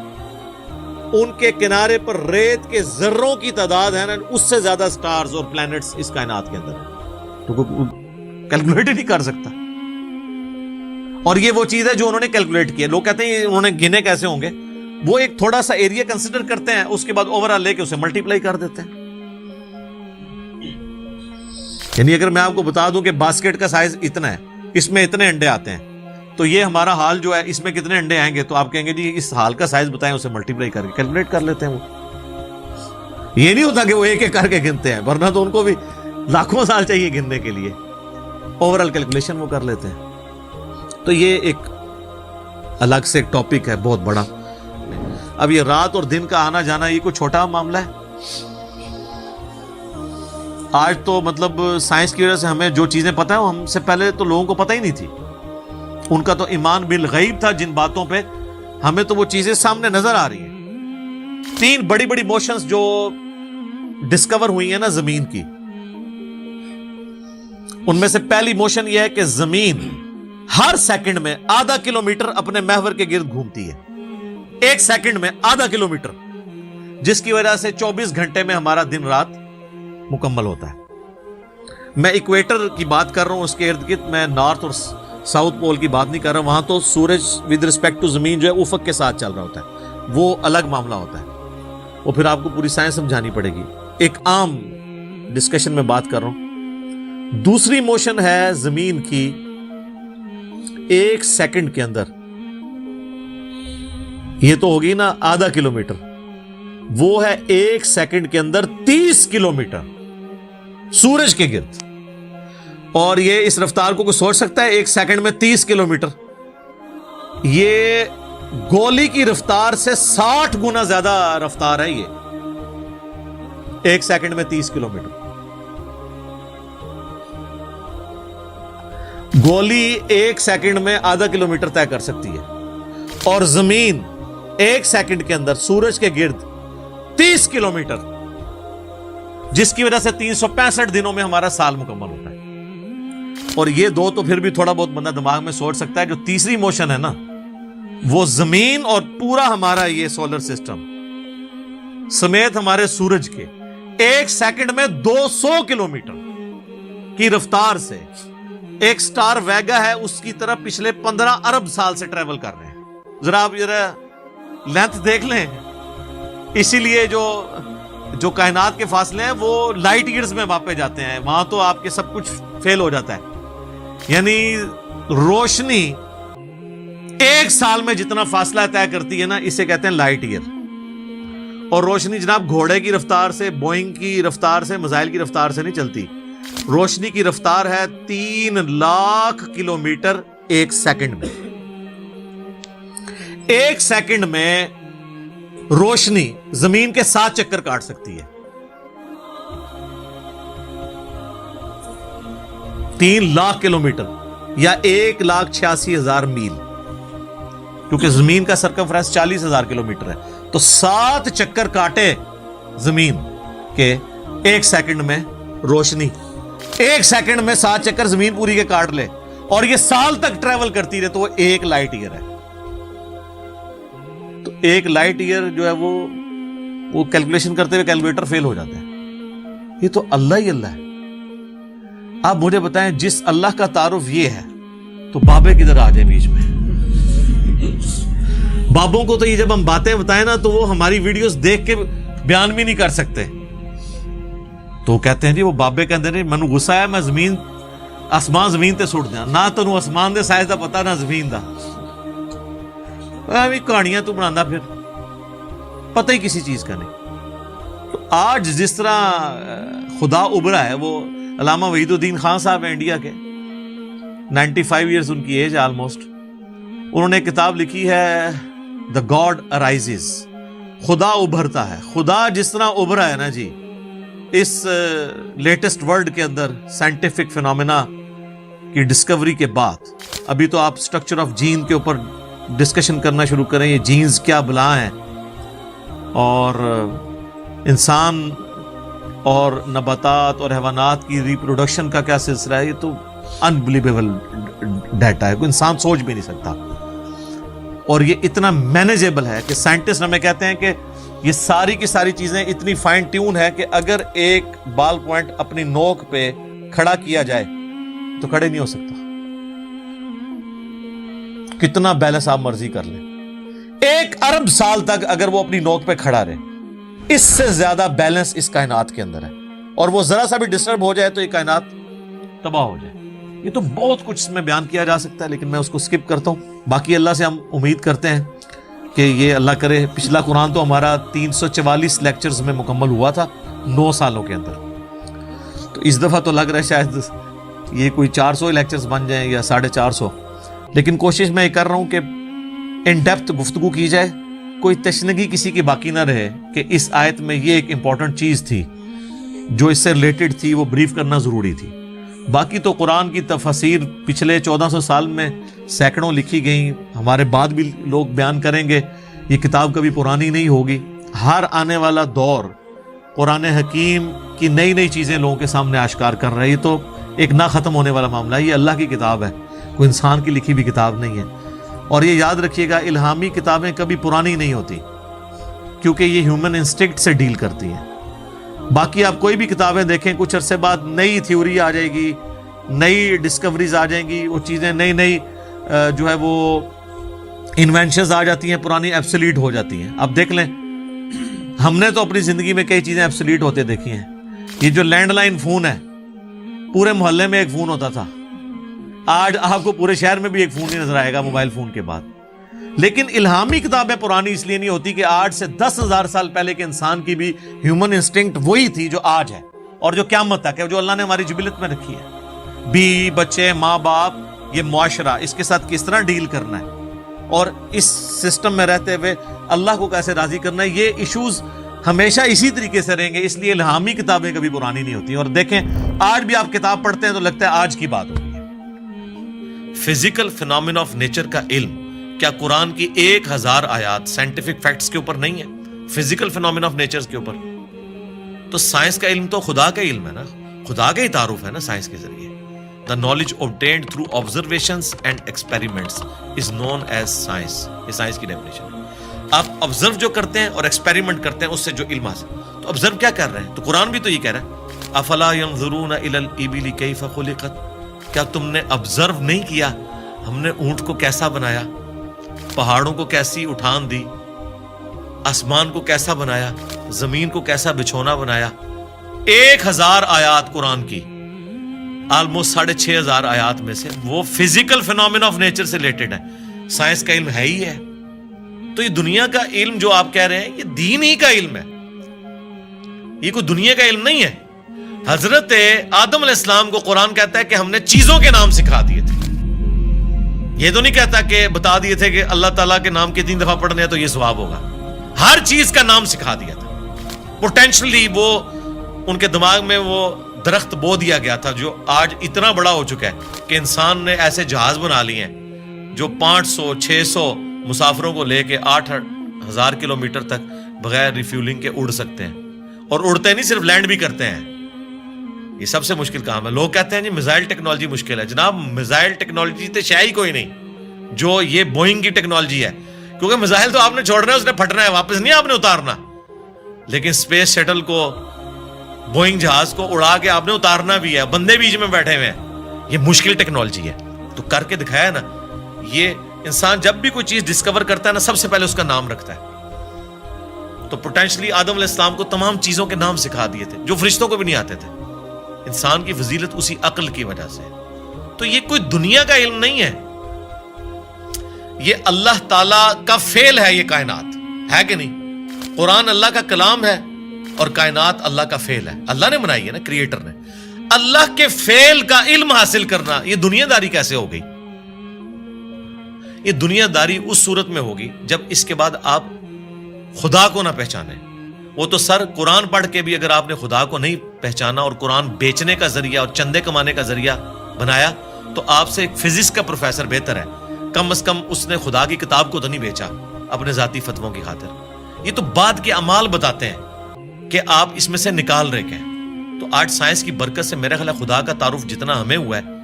S1: ان کے کنارے پر ریت کے ذروں کی تعداد ہے نا, اس سے زیادہ سٹارز اور پلانٹس اس کائنات کے اندر ہیں. تو کیلکولیٹ ہی نہیں کر سکتا. اور یہ وہ چیز ہے جو انہوں نے کیلکولیٹ کی ہے. لوگ کہتے ہیں انہوں نے گنے کیسے ہوں گے, وہ ایک تھوڑا سا ایریا کنسیڈر کرتے ہیں, اس کے بعد اوور آل لے کے اسے ملٹیپلائی کر دیتے ہیں. یعنی اگر میں آپ کو بتا دوں کہ باسکٹ کا سائز اتنا ہے, اس میں اتنے انڈے آتے ہیں, تو یہ ہمارا حال جو ہے اس میں کتنے انڈے آئیں گے, تو آپ کہیں گے جی اس حال کا سائز بتائیں, اسے ملٹیپلائی کر کے کیلکولیٹ کر لیتے ہیں. وہ یہ نہیں ہوتا کہ وہ ایک ایک کر کے گنتے ہیں, ورنہ تو ان کو بھی لاکھوں سال چاہیے گننے کے لیے. اوور آل کیلکولیشن وہ کر لیتے ہیں. تو یہ ایک الگ سے ایک ٹاپک ہے بہت بڑا. اب یہ رات اور دن کا آنا جانا یہ کوئی چھوٹا معاملہ ہے. آج تو مطلب سائنس کی وجہ سے ہمیں جو چیزیں پتہ ہیں ہم سے پہلے تو لوگوں کو پتہ ہی نہیں تھی. ان کا تو ایمان بالغیب تھا جن باتوں پہ, ہمیں تو وہ چیزیں سامنے نظر آ رہی ہیں. 3 بڑی بڑی موشنز جو ڈسکور ہوئی ہیں نا زمین کی, ان میں سے پہلی موشن یہ ہے کہ زمین ہر سیکنڈ میں آدھا کلومیٹر اپنے محور کے گرد گھومتی ہے. ایک سیکنڈ میں آدھا کلومیٹر, جس کی وجہ سے 24 گھنٹے میں ہمارا دن رات مکمل ہوتا ہے. میں ایکویٹر کی بات کر رہا ہوں, اس کے ارد گرد, میں نارتھ اور ساؤتھ پول کی بات نہیں کر رہا. وہاں تو سورج ود رسپیکٹ ٹو زمین جو ہے افق کے ساتھ چل رہا ہوتا ہے, وہ الگ معاملہ ہوتا ہے. وہ پھر آپ کو پوری سائنس سمجھانی پڑے گی. ایک عام ڈسکشن میں بات کر رہا ہوں. دوسری موشن ہے زمین کی ایک سیکنڈ کے اندر, یہ تو ہوگی نا آدھا کلومیٹر, وہ ہے ایک سیکنڈ کے اندر 30 کلومیٹر سورج کے گرد. اور یہ اس رفتار کو کوئی سوچ سکتا ہے, ایک سیکنڈ میں 30 کلومیٹر. یہ گولی کی رفتار سے 60 گنا زیادہ رفتار ہے. یہ ایک سیکنڈ میں 30 کلومیٹر. گولی ایک سیکنڈ میں آدھا کلومیٹر طے کر سکتی ہے, اور زمین ایک سیکنڈ کے اندر سورج کے گرد 30 کلومیٹر, جس کی وجہ سے 365 دنوں میں ہمارا سال مکمل ہوتا ہے. اور یہ دو تو پھر بھی تھوڑا بہت بندہ دماغ میں سوچ سکتا ہے. جو تیسری موشن ہے نا, وہ زمین اور پورا ہمارا یہ سولر سسٹم سمیت ہمارے سورج کے ایک سیکنڈ میں 200 کلومیٹر کی رفتار سے ایک سٹار ویگا ہے اس کی طرف پچھلے 15 ارب سال سے ٹریول کر رہے ہیں. ذرا آپ لینتھ دیکھ لیں. اسی لیے جو کائنات کے فاصلے ہیں وہ لائٹ ایئرز میں ماپے جاتے ہیں. وہاں تو آپ کے سب کچھ فیل ہو جاتا ہے. یعنی روشنی ایک سال میں جتنا فاصلہ طے کرتی ہے نا, اسے کہتے ہیں لائٹ ایئر. اور روشنی جناب گھوڑے کی رفتار سے, بوئنگ کی رفتار سے, میزائل کی رفتار سے نہیں چلتی. روشنی کی رفتار ہے 3 لاکھ کلومیٹر ایک سیکنڈ میں. ایک سیکنڈ میں روشنی زمین کے 7 چکر کاٹ سکتی ہے. 3 لاکھ کلومیٹر یا 1,86,000 میل, کیونکہ زمین کا سرکمفرنس 40,000 کلومیٹر ہے. تو 7 چکر کاٹے زمین کے ایک سیکنڈ میں روشنی, ایک سیکنڈ میں 7 چکر زمین پوری کے کاٹ لے, اور یہ سال تک ٹریول کرتی رہے, تو وہ 1 لائٹ ایئر ہے. تو 1 لائٹ ایئر جو ہے وہ وہ کیلکولیشن کرتے ہوئے کیلکولیٹر فیل ہو جاتے ہیں. یہ تو اللہ ہی اللہ ہے. آپ مجھے بتائیں جس اللہ کا تعارف یہ ہے تو بابے کدھر آ جائیں بیچ میں؟ بابوں کو تو یہ جب ہم باتیں بتائیں نا تو وہ ہماری ویڈیوز دیکھ کے بیان بھی نہیں کر سکتے. تو کہتے ہیں جی وہ بابے کہتے ہیں مینوں غصہ ہے میں زمین آسمان زمین تے سٹ جاں. نہ تینوں آسمان دے سائز دا پتہ نہ زمین دا. ایویں کہانیاں تو بنانا پھر پتہ ہی کسی چیز کا نہیں. تو آج جس طرح خدا ابھرا ہے, وہ علامہ وحید الدین خان صاحب ہیں انڈیا کے, 95 ایئرز ان کی ایج آلموسٹ. انہوں نے کتاب لکھی ہے دا گاڈ ارائزز, خدا ابھرتا ہے. خدا جس طرح ابھرا ہے نا جی اس لیٹسٹ ورلڈ کے اندر سائنٹیفک فینومینا کی ڈسکوری کے بعد, ابھی تو آپ اسٹرکچر آف جین کے اوپر ڈسکشن کرنا شروع کریں, یہ جینز کیا بلا ہیں اور انسان اور نباتات اور حیوانات کی ریپروڈکشن کا کیا سلسلہ ہے. یہ تو انبلیویبل ڈیٹا ہے, کوئی انسان سوچ بھی نہیں سکتا. اور یہ اتنا مینیجیبل ہے کہ سائنٹسٹ ہمیں کہتے ہیں کہ یہ ساری کی ساری چیزیں اتنی فائن ٹیون ہے کہ اگر ایک بال پوائنٹ اپنی نوک پہ کھڑا کیا جائے تو کھڑے نہیں ہو سکتا. کتنا بیلنس آپ مرضی کر لیں, 1 ارب سال تک اگر وہ اپنی نوک پہ کھڑا رہے, اس سے زیادہ بیلنس اس کائنات کے اندر ہے. اور وہ ذرا سا بھی ڈسٹرب ہو جائے تو یہ کائنات تباہ ہو جائے. یہ تو بہت کچھ اس میں بیان کیا جا سکتا ہے لیکن میں اس کو سکپ کرتا ہوں. باقی اللہ سے ہم امید کرتے ہیں کہ یہ اللہ کرے. پچھلا قرآن تو ہمارا 344 لیکچرز میں مکمل ہوا تھا 9 سالوں کے اندر. تو اس دفعہ تو لگ رہا ہے شاید یہ کوئی 400 لیکچرز بن جائیں یا 450. لیکن کوشش میں یہ کر رہا ہوں کہ ان ڈیپتھ گفتگو کی جائے, کوئی تشنگی کسی کی باقی نہ رہے کہ اس آیت میں یہ ایک امپورٹنٹ چیز تھی جو اس سے ریلیٹڈ تھی, وہ بریف کرنا ضروری تھی. باقی تو قرآن کی تفاسیر پچھلے 1400 سال میں سینکڑوں لکھی گئیں, ہمارے بعد بھی لوگ بیان کریں گے. یہ کتاب کبھی پرانی نہیں ہوگی. ہر آنے والا دور قرآن حکیم کی نئی نئی چیزیں لوگوں کے سامنے آشکار کر رہا ہے. یہ تو ایک نہ ختم ہونے والا معاملہ ہے. یہ اللہ کی کتاب ہے, کوئی انسان کی لکھی بھی کتاب نہیں ہے. اور یہ یاد رکھیے گا الہامی کتابیں کبھی پرانی نہیں ہوتی کیونکہ یہ ہیومن انسٹنکٹ سے ڈیل کرتی ہیں. باقی آپ کوئی بھی کتابیں دیکھیں, کچھ عرصے بعد نئی تھیوری آ جائے گی, نئی ڈسکوریز آ جائیں گی, وہ چیزیں نئی نئی جو ہے وہ انوینشنز آ جاتی ہیں, پرانی ایبسلیٹ ہو جاتی ہیں. اب دیکھ لیں ہم نے تو اپنی زندگی میں کئی چیزیں ایبسلیٹ ہوتے دیکھی ہیں. یہ جو لینڈ لائن فون ہے, پورے محلے میں ایک فون ہوتا تھا, آج آپ کو پورے شہر میں بھی ایک فون نہیں نظر آئے گا موبائل فون کے بعد. لیکن الہامی کتابیں پرانی اس لیے نہیں ہوتی کہ آج سے 10,000 سال پہلے کے انسان کی بھی ہیومن انسٹنکٹ وہی تھی جو آج ہے اور جو قیامت تک ہے, جو اللہ نے ہماری جبلت میں رکھی ہے. بیوی بچے ماں باپ, یہ معاشرہ, اس کے ساتھ کس طرح ڈیل کرنا ہے اور اس سسٹم میں رہتے ہوئے اللہ کو کیسے راضی کرنا ہے, یہ ایشوز ہمیشہ اسی طریقے سے رہیں گے. اس لیے الہامی کتابیں کبھی پرانی نہیں ہوتی. اور دیکھیں آج بھی آپ کتاب پڑھتے ہیں تو لگتا ہے آج کی بات ہوگی. فزیکل فینومینا آف نیچر کا علم کیا قرآن کی 1000 آیات سائنٹیفک فیکٹس کے اوپر نہیں ہے, فزیکل فینومینا آف نیچر کے اوپر؟ تو سائنس کا علم تو خدا کا علم ہے نا, خدا کا ہی تعارف ہے نا سائنس کے ذریعے. The knowledge obtained through observations and experiments is known as science. یہ سائنس کی ڈیفینیشن ہے. آپ آبزرو جو کرتے ہیں اور ایکسپیریمنٹ کرتے ہیں اس سے جو علم حاصل. تو آبزرو کیا کر رہے ہیں؟ تو قرآن بھی تو یہ کہہ رہا ہے افلا ينظرون الى الابل كيف خلقت. کیا تم نے آبزرو نہیں کیا ہم نے اونٹ کو کیسا بنایا, پہاڑوں کو کیسی اٹھان دی, آسمان کو کیسا بنایا, زمین کو کیسا بچھونا بنایا. 1000 آیات قرآن کی, آلموسٹ 6500 آیات میں سے وہ فزیکل فینومینا آف نیچر سے ریلیٹڈ ہے. سائنس کا علم ہے ہی ہے. تو یہ دنیا کا علم جو آپ کہہ رہے ہیں یہ دین ہی کا علم ہے, یہ کوئی دنیا کا علم نہیں ہے. حضرت آدم علیہ السلام کو قرآن کہتا ہے کہ ہم نے چیزوں کے نام سکھا دیے تھے. یہ تو نہیں کہتا کہ بتا دیے تھے کہ اللہ تعالیٰ کے نام کے 3 دفعہ پڑھنے ہیں تو یہ ثواب ہوگا. ہر چیز کا نام سکھا دیا تھا. پوٹینشلی وہ ان کے دماغ میں وہ درخت بو دیا گیا تھا جو آج اتنا بڑا ہو چکا ہے کہ انسان نے ایسے جہاز بنا لیے ہیں جو 500-600 مسافروں کو لے کے 8,000 کلومیٹر تک بغیر ریفیولنگ کے اڑ سکتے ہیں. اور اڑتے نہیں, صرف لینڈ بھی کرتے ہیں. یہ سب سے مشکل کام ہے. لوگ کہتے ہیں جی میزائل ٹیکنالوجی مشکل ہے. جناب میزائل ٹیکنالوجی تو شے ہی کوئی نہیں جو یہ بوئنگ کی ٹیکنالوجی ہے, کیونکہ میزائل تو آپ نے چھوڑنا ہے, اس نے پھٹنا ہے, واپس نہیں آپ نے اتارنا. لیکن اسپیس شٹل کو, بوئنگ جہاز کو اڑا کے آپ نے اتارنا بھی ہے, بندے بیچ میں بیٹھے ہوئے ہیں, یہ مشکل ٹیکنالوجی ہے. تو کر کے دکھایا نا. یہ انسان جب بھی کوئی چیز ڈسکور کرتا ہے نا, سب سے پہلے اس کا نام رکھتا ہے. تو پوٹینشلی آدم علیہ السلام کو تمام چیزوں کے نام سکھا دیے تھے جو فرشتوں کو بھی نہیں آتے تھے. انسان کی فضیلت اسی عقل کی وجہ سے. تو یہ کوئی دنیا کا علم نہیں ہے, یہ اللہ تعالی کا فعل ہے. یہ کائنات ہے کہ نہیں؟ قرآن اللہ کا کلام ہے اور کائنات اللہ کا فعل ہے. اللہ نے بنائی ہے نا, کریٹر نے. اللہ کے فعل کا علم حاصل کرنا, یہ دنیا داری کیسے ہو گئی؟ یہ دنیا داری اس صورت میں ہوگی جب اس کے بعد آپ خدا کو نہ پہچانے. وہ تو سر قرآن پڑھ کے بھی اگر آپ نے خدا کو نہیں پہچانا اور قرآن بیچنے کا ذریعہ اور چندے کمانے کا ذریعہ بنایا تو آپ سے ایک فزکس کا پروفیسر بہتر ہے. کم از کم اس نے خدا کی کتاب کو تو نہیں بیچا اپنے ذاتی فتووں کی خاطر. یہ تو بعد کے اعمال بتاتے ہیں کہ آپ اس میں سے نکال رہے ہیں. تو آج سائنس کی برکت سے میرا خیال ہے خدا کا تعارف جتنا ہمیں ہوا ہے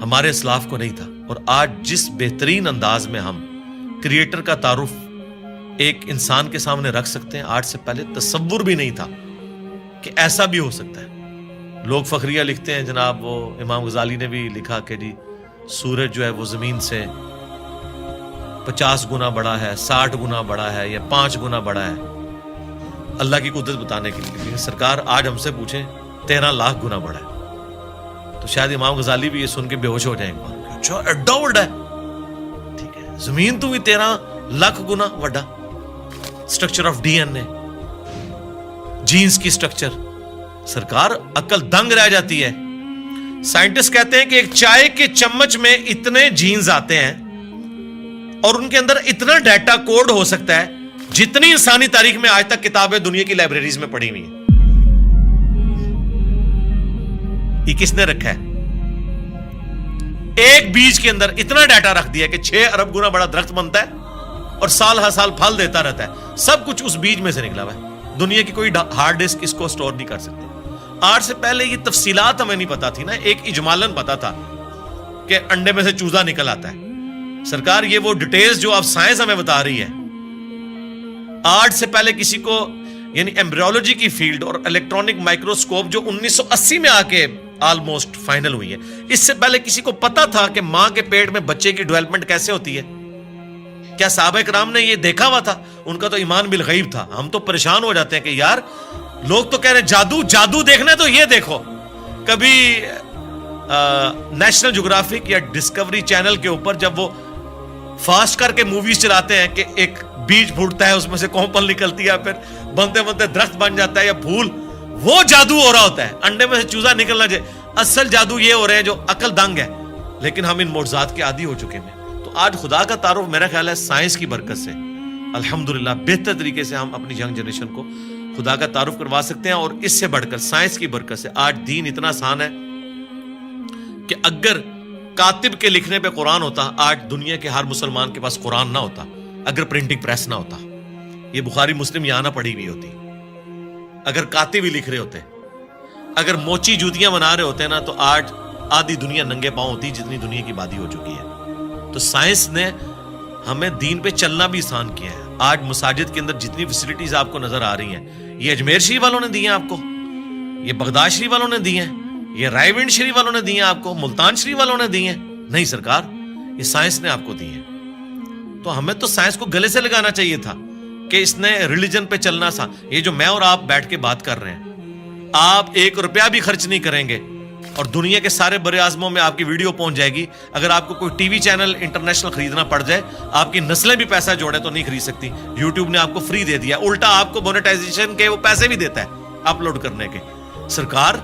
S1: ہمارے اسلاف کو نہیں تھا. اور آج جس بہترین انداز میں ہم کریٹر کا تعارف ایک انسان کے سامنے رکھ سکتے ہیں, آج سے پہلے تصور بھی نہیں تھا کہ ایسا بھی ہو سکتا ہے. لوگ فخریہ لکھتے ہیں جناب, وہ امام غزالی نے بھی لکھا کہ جی سورج جو ہے وہ زمین سے 50 گنا بڑا ہے, 60 گنا بڑا ہے, یا 5 گنا بڑا ہے, اللہ کی قدرت بتانے کے لیے. لیکن سرکار آج ہم سے پوچھیں 13 لاکھ گنا بڑا ہے تو شاید امام غزالی بھی یہ سن کے بے ہوش ہو جائیں گے. اچھا ایڈا بڑا ہے, ٹھیک ہے, زمین تو بھی 13 لاکھ گنا بڑا. Structure of D N A, genes کی سٹرکچر, سرکار عقل دنگ رہ جاتی ہے. سائنٹسٹ کہتے ہیں کہ ایک چائے کے چمچ میں اتنے جینز آتے ہیں اور ان کے اندر اتنا ڈیٹا کوڈ ہو سکتا ہے جتنی انسانی تاریخ میں آج تک کتابیں دنیا کی لائبریریز میں پڑھی ہوئی ہیں. یہ کس نے رکھا ہے؟ ایک بیج کے اندر اتنا ڈیٹا رکھ دیا کہ 6 ارب گنا بڑا درخت بنتا ہے اور سال ہر سال پھل دیتا رہتا ہے. سب کچھ اس بیج میں سے نکلا ہوا ہے. دنیا کی کوئی ہارڈ ڈسک اس کو سٹور نہیں کر سکتی. آج سے پہلے یہ تفصیلات ہمیں نہیں پتا تھی نا, ایک اجمالاً پتا تھا کہ انڈے میں سے چوزا نکل آتا ہے. سرکار یہ وہ ڈیٹیلز جو اب سائنس ہمیں بتا رہی ہے, آج سے پہلے کسی کو, یعنی ایمبریولوجی کی فیلڈ اور الیکٹرانک مائکروسکوپ جو 1980 میں آ کے آلموسٹ فائنل ہوئی ہے, اس سے پہلے کسی کو پتا تھا کہ ماں کے پیٹ میں بچے کی ڈیولپمنٹ کیسے ہوتی ہے؟ کیا صحابہ کرام نے یہ دیکھا ہوا تھا؟ ان کا تو ایمان بالغیب تھا. ہم تو پریشان ہو جاتے ہیں کہ یار لوگ تو کہہ رہے ہیں جادو جادو دیکھنا ہے تو یہ دیکھو. کبھی نیشنل جغرافک یا ڈسکوری چینل کے اوپر جب وہ فاسٹ کر کے موویز چلاتے ہیں کہ ایک بیج پھوٹتا ہے, اس میں سے کومپل نکلتی ہے, پھر بنتے بنتے درخت بن جاتا ہے یا پھول, وہ جادو ہو رہا ہوتا ہے. انڈے میں سے چوزا نکلنا چاہیے. اصل جادو یہ ہو رہے ہیں جو عقل دنگ ہے, لیکن ہم ان معجزات کے عادی ہو چکے ہیں. تو آج خدا کا تعارف میرا خیال ہے سائنس کی برکت سے الحمدللہ بہتر طریقے سے ہم اپنی ینگ جنریشن کو خدا کا تعارف کروا سکتے ہیں. اور اس سے بڑھ کر سائنس کی برکت سے آج دین اتنا آسان ہے کہ اگر کاتب کے لکھنے پہ قرآن ہوتا, آج دنیا کے ہر مسلمان کے پاس قرآن نہ ہوتا. اگر پرنٹنگ پریس نہ ہوتا, یہ بخاری مسلم یہاں نہ پڑھی ہوئی ہوتی. اگر کاتب ہی لکھ رہے ہوتے, اگر موچی جوتیاں بنا رہے ہوتے نا, تو آج آدھی دنیا ننگے پاؤں ہوتی جتنی دنیا کی آبادی ہو چکی ہے. تو سائنس نے ہمیں دین پہ چلنا بھی آسان کیا ہے. آج مساجد کے اندر جتنی فیسلٹیز آپ کو نظر آ رہی ہیں, یہ اجمیر شریف والوں نے دی ہیں آپ کو, یہ بغداد شریف والوں نے دی ہیں, یہ رائے ونڈ شریف والوں نے دی ہیں آپ کو, ملتان شریف والوں نے دی ہیں. نہیں سرکار, یہ سائنس نے آپ کو دی ہیں. تو ہمیں تو سائنس کو گلے سے لگانا چاہیے تھا کہ اس نے ریلیجن پہ چلنا سا. یہ جو میں اور آپ بیٹھ کے بات کر رہے ہیں, آپ 1 روپیہ بھی خرچ نہیں کریں گے اور دنیا کے سارے بر اعظموں میں آپ کی ویڈیو پہنچ جائے گی. اگر آپ کو کوئی ٹی وی چینل انٹرنیشنل خریدنا پڑ جائے, آپ کی نسلیں بھی پیسہ جوڑے تو نہیں خرید سکتی. یوٹیوب نے آپ کو فری دے دیا, الٹا آپ کو مونیٹائزیشن کے وہ پیسے بھی دیتا ہے اپلوڈ کرنے کے. سرکار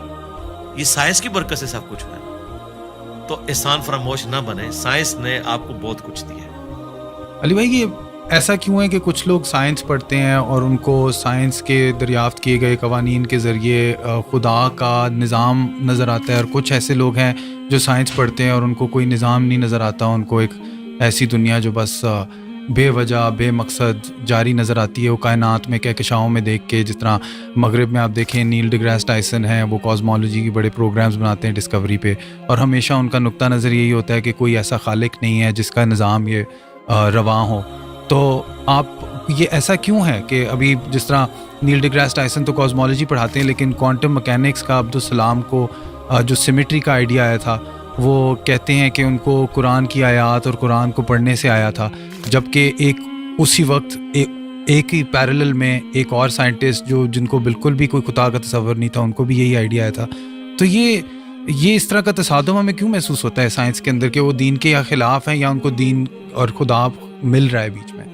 S1: یہ سائنس کی برکت سے سب کچھ ہوا ہے. تو احسان فراموش نہ بنے, سائنس نے آپ کو بہت کچھ دیا ہے.
S2: علی بھائی, یہ ایسا کیوں ہے کہ کچھ لوگ سائنس پڑھتے ہیں اور ان کو سائنس کے دریافت کیے گئے قوانین کے ذریعے خدا کا نظام نظر آتا ہے, اور کچھ ایسے لوگ ہیں جو سائنس پڑھتے ہیں اور ان کو کوئی نظام نہیں نظر آتا, ان کو ایک ایسی دنیا جو بس بے وجہ بے مقصد جاری نظر آتی ہے وہ کائنات میں کہکشاؤں میں دیکھ کے. جس طرح مغرب میں آپ دیکھیں نیل ڈی گریس ٹائسن ہیں, وہ کاسمولوجی کے بڑے پروگرامز بناتے ہیں ڈسکوری پہ, اور ہمیشہ ان کا نقطہ نظر یہی ہوتا ہے کہ کوئی ایسا خالق نہیں ہے جس کا نظام یہ رواں ہو. تو آپ یہ ایسا کیوں ہے کہ ابھی جس طرح نیل ڈی گریس ٹائسن تو کاسمولوجی پڑھاتے ہیں، لیکن کوانٹم مکینکس کا عبدالسلام کو جو سیمیٹری کا آئیڈیا آیا تھا وہ کہتے ہیں کہ ان کو قرآن کی آیات اور قرآن کو پڑھنے سے آیا تھا، جبکہ ایک اسی وقت ایک ہی پیرلل میں ایک اور سائنٹسٹ جن کو بالکل بھی کوئی خدا کا تصور نہیں تھا، ان کو بھی یہی آئیڈیا آیا تھا. تو یہ اس طرح کا تصادم ہمیں کیوں محسوس ہوتا ہے سائنس کے اندر کہ وہ دین کے یا خلاف ہیں یا ان کو دین اور خدا مل رہا ہے بیچ میں؟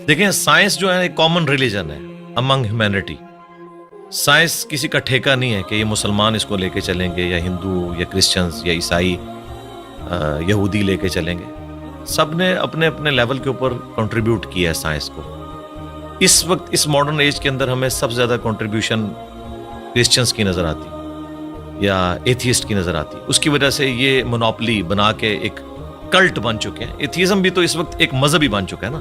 S1: دیکھیں سائنس جو ہے ایک کامن ریلیجن ہے امنگ ہیومینٹی. سائنس کسی کا ٹھیکہ نہیں ہے کہ یہ مسلمان اس کو لے کے چلیں گے یا ہندو یا کرسچنز یا عیسائی یہودی لے کے چلیں گے. سب نے اپنے اپنے لیول کے اوپر کنٹریبیوٹ کیا ہے سائنس کو. اس وقت اس ماڈرن ایج کے اندر ہمیں سب سے زیادہ کنٹریبیوشن کرسچنز کی نظر آتی یا ایتھیسٹ کی نظر آتی. اس کی وجہ سے یہ مونوپلی بنا کے ایک کلٹ بن چکے ہیں. ایتھیزم بھی تو اس وقت ایک مذہبی بن چکا ہے نا.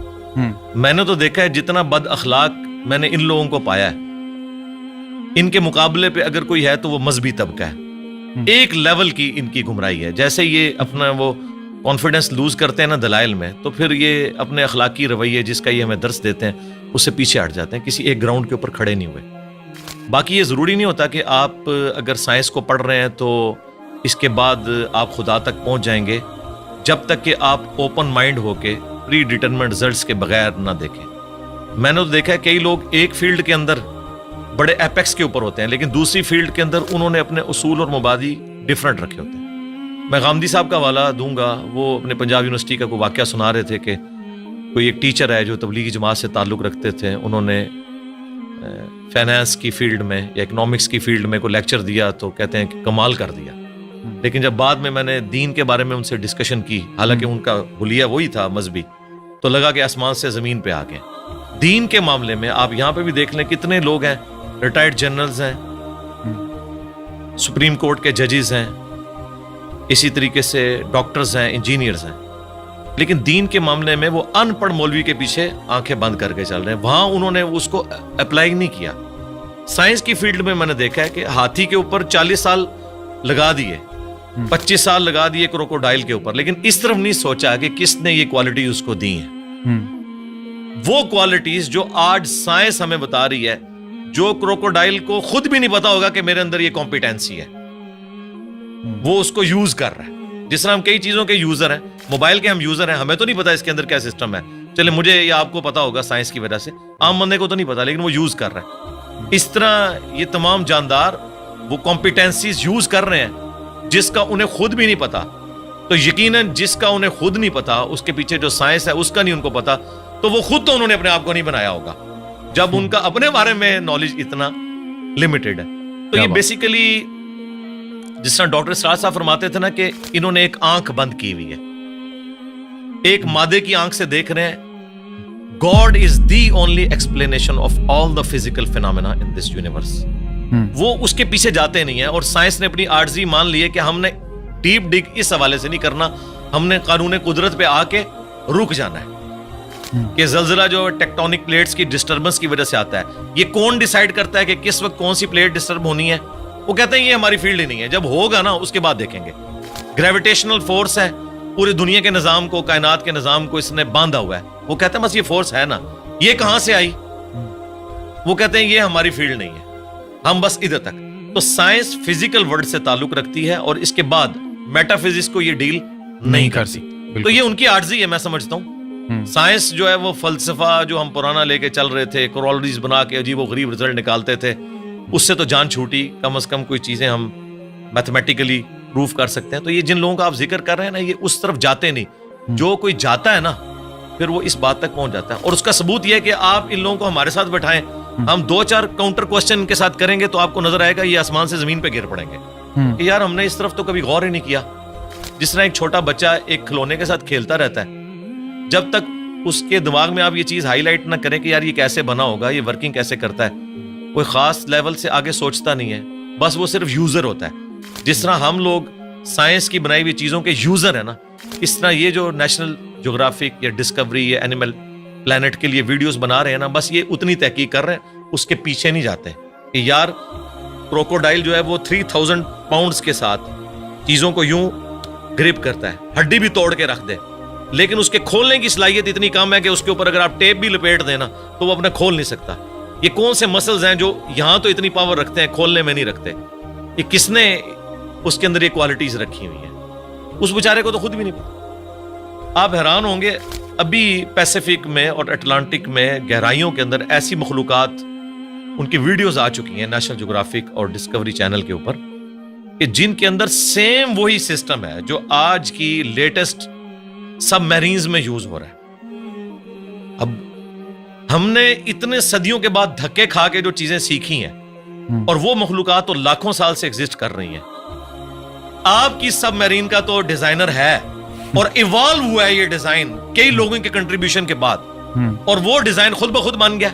S1: میں نے تو دیکھا ہے جتنا بد اخلاق میں نے ان لوگوں کو پایا ہے، ان کے مقابلے پہ اگر کوئی ہے تو وہ مذہبی طبقہ ہے. ایک لیول کی ان کی گمراہی ہے. جیسے یہ اپنا وہ کانفیڈنس لوز کرتے ہیں نا دلائل میں، تو پھر یہ اپنے اخلاقی رویے جس کا یہ ہمیں درس دیتے ہیں اس سے پیچھے ہٹ جاتے ہیں، کسی ایک گراؤنڈ کے اوپر کھڑے نہیں ہوئے. باقی یہ ضروری نہیں ہوتا کہ آپ اگر سائنس کو پڑھ رہے ہیں تو اس کے بعد آپ خدا تک پہنچ جائیں گے، جب تک کہ آپ اوپن مائنڈ ہو کے پری ڈیٹرمنٹ رزلٹس کے بغیر نہ دیکھیں. میں نے تو دیکھا ہے کئی لوگ ایک فیلڈ کے اندر بڑے ایپیکس کے اوپر ہوتے ہیں، لیکن دوسری فیلڈ کے اندر انہوں نے اپنے اصول اور مبادی ڈیفرنٹ رکھے ہوتے ہیں. میں غامدی صاحب کا حوالہ دوں گا. وہ اپنے پنجاب یونیورسٹی کا کوئی واقعہ سنا رہے تھے کہ کوئی ایک ٹیچر ہے جو تبلیغی جماعت سے تعلق رکھتے تھے، انہوں نے فائنانس کی فیلڈ میں یا اکنامکس کی فیلڈ میں کوئی لیکچر دیا تو کہتے ہیں کہ کمال کر دیا. لیکن جب بعد میں نے دین کے بارے میں ان سے ڈسکشن کی، حالانکہ ان کا حلیہ وہی تھا مذہبی، تو لگا کہ آسمان سے زمین پہ آ گئے. دین کے معاملے میں آپ یہاں پہ بھی دیکھ لیں کتنے لوگ ہیں، ریٹائرڈ جنرلز ہیں، سپریم کورٹ کے ججز ہیں، اسی طریقے سے ڈاکٹرز ہیں، انجینئرز ہیں، لیکن دین کے معاملے میں وہ ان پڑھ مولوی کے پیچھے آنکھیں بند کر کے چل رہے ہیں. وہاں انہوں نے اس کو اپلائی نہیں کیا. سائنس کی فیلڈ میں نے دیکھا ہے کہ ہاتھی کے اوپر 40 سال لگا دیے، 25 سال لگا دیے کروکوڈائل کے اوپر، لیکن اس طرف نہیں سوچا کہ کس نے یہ کوالٹی اس کو دی ہیں. وہ کوالٹیز جو آج سائنس ہمیں بتا رہی ہے، جو کروکوڈائل کو خود بھی نہیں پتا ہوگا کہ میرے اندر یہ کمپیٹنسی ہے، وہ اس کو یوز کر رہا ہے. جس طرح ہم کئی چیزوں کے یوزر ہیں، موبائل کے ہم یوزر ہیں، ہمیں تو نہیں پتا اس کے اندر کیا سسٹم ہے. چلے مجھے یا آپ کو پتا ہوگا سائنس کی وجہ سے، عام بندے کو تو نہیں پتا، لیکن وہ یوز کر رہا ہے. اس طرح یہ تمام جاندار وہ کمپیٹنسیز یوز کر رہے ہیں جس کا انہیں خود بھی نہیں پتا. تو یقیناً جس کا انہیں خود نہیں پتا، اس کے پیچھے جو سائنس ہے اس کا نہیں ان کو پتا، تو وہ خود تو انہوں نے اپنے آپ کو نہیں بنایا ہوگا جب ان کا اپنے بارے میں نالج اتنا لمیٹڈ ہے. تو یہ بیسیکلی جس طرح ڈاکٹر سراج صاحب فرماتے تھے نا کہ انہوں نے ایک آنکھ بند کی ہوئی ہے، ایک مادے کی آنکھ سے دیکھ رہے ہیں. God is the only explanation of all the physical phenomena in this universe. وہ اس کے پیچھے جاتے نہیں ہیں. اور سائنس نے اپنی عاجزی مان لی ہے کہ ہم نے ڈیپ ڈگ اس حوالے سے نہیں کرنا، ہم نے قانون قدرت پہ آ کے رک جانا ہے کہ زلزلہ جو ٹیکٹونک پلیٹس کی ڈسٹربنس کی وجہ سے آتا ہے، یہ کون ڈیسائیڈ کرتا ہے کہ کس وقت کون سی پلیٹ ڈسٹرب ہونی ہے؟ وہ کہتے ہیں یہ ہماری فیلڈ ہی نہیں ہے، جب ہوگا نا اس کے بعد دیکھیں گے. گریویٹیشنل فورس ہے، پوری دنیا کے نظام کو، کائنات کے نظام کو اس نے باندھا ہوا ہے. وہ کہتے ہیں بس یہ فورس ہے نا، یہ کہاں سے آئی؟ وہ کہتے ہیں یہ ہماری فیلڈ نہیں ہے، ہم بس ادھر تک. تو سائنس فزیکل ورلڈ سے تعلق رکھتی ہے اور اس کے بعد میٹا فزکس کو یہ ڈیل نہیں کرتی. تو یہ ان کی عاجزی ہے، میں سمجھتا ہوں. سائنس جو ہے وہ فلسفہ جو ہم پرانا لے کے چل رہے تھے، کورولریز بنا کے عجیب و غریب رزلٹ نکالتے تھے، اس سے تو جان چھوٹی. کم از کم کوئی چیزیں ہم میتھمیٹیکلی پروف کر سکتے ہیں. تو یہ جن لوگوں کا آپ ذکر کر رہے ہیں نا، یہ اس طرف جاتے نہیں. جو کوئی جاتا ہے نا پھر وہ اس بات تک پہنچ جاتا ہے. اور اس کا ثبوت یہ ہے کہ آپ ان لوگوں کو ہمارے ساتھ بٹھائیں، ہم 2-4 کاؤنٹر کوسچن ان کے ساتھ کریں گے تو آپ کو نظر آئے گا یہ آسمان سے زمین پہ گر پڑیں گے کہ یار ہم نے اس طرف تو کبھی غور ہی نہیں کیا. جس طرح ایک چھوٹا بچہ ایک کھلونے کے ساتھ کھیلتا رہتا ہے، جب تک اس کے دماغ میں آپ یہ چیز ہائی لائٹ نہ کریں کہ یار یہ کیسے بنا ہوگا، یہ ورکنگ کیسے کرتا ہے، کوئی خاص لیول سے آگے سوچتا نہیں ہے. بس وہ صرف یوزر ہوتا ہے. جس طرح ہم لوگ سائنس کی بنائی ہوئی چیزوں کے یوزر ہیں نا، اس طرح یہ جو نیشنل جغرافک یا ڈسکوری یا اینیمل پلانٹ کے لیے ویڈیوز بنا رہے ہیں نا، بس یہ اتنی تحقیق کر رہے ہیں، اس کے پیچھے نہیں جاتے کہ یار کروکوڈائل جو ہے وہ 3000 پاؤنڈز کے ساتھ چیزوں کو یوں گرپ کرتا ہے، ہڈی بھی توڑ کے رکھ دے. لیکن اس کے کھولنے کی صلاحیت اتنی کم ہے کہ اس کے اوپر اگر آپ ٹیپ بھی لپیٹ دیں نا تو وہ اپنا کھول نہیں سکتا. یہ کون سے مسلز ہیں جو یہاں تو اتنی پاور رکھتے ہیں, کھولنے میں نہیں رکھتے؟ یہ کس نے اس کے اندر یہ کوالٹیز رکھی ہوئی ہیں؟ اس بیچارے کو تو خود بھی نہیں پتا. آپ حیران ہوں گے, ابھی پیسیفک میں اور اٹلانٹک میں گہرائیوں کے اندر ایسی مخلوقات, ان کی ویڈیوز آ چکی ہیں نیشنل جغرافک اور ڈسکوری چینل کے اوپر, کہ جن کے اندر سیم وہی سسٹم ہے جو آج کی لیٹسٹ سب میرینز میں یوز ہو رہا ہے. اب ہم نے اتنے صدیوں کے بعد دھکے کھا کے جو چیزیں سیکھی ہیں, اور وہ مخلوقات تو لاکھوں سال سے ایگزسٹ کر رہی ہیں. آپ کی سب میرین کا تو ڈیزائنر ہے, اور ایوالو ہوا ہے یہ ڈیزائن کئی لوگوں کے کنٹریبیوشن کے بعد, اور وہ ڈیزائن خود بخود بن گیا.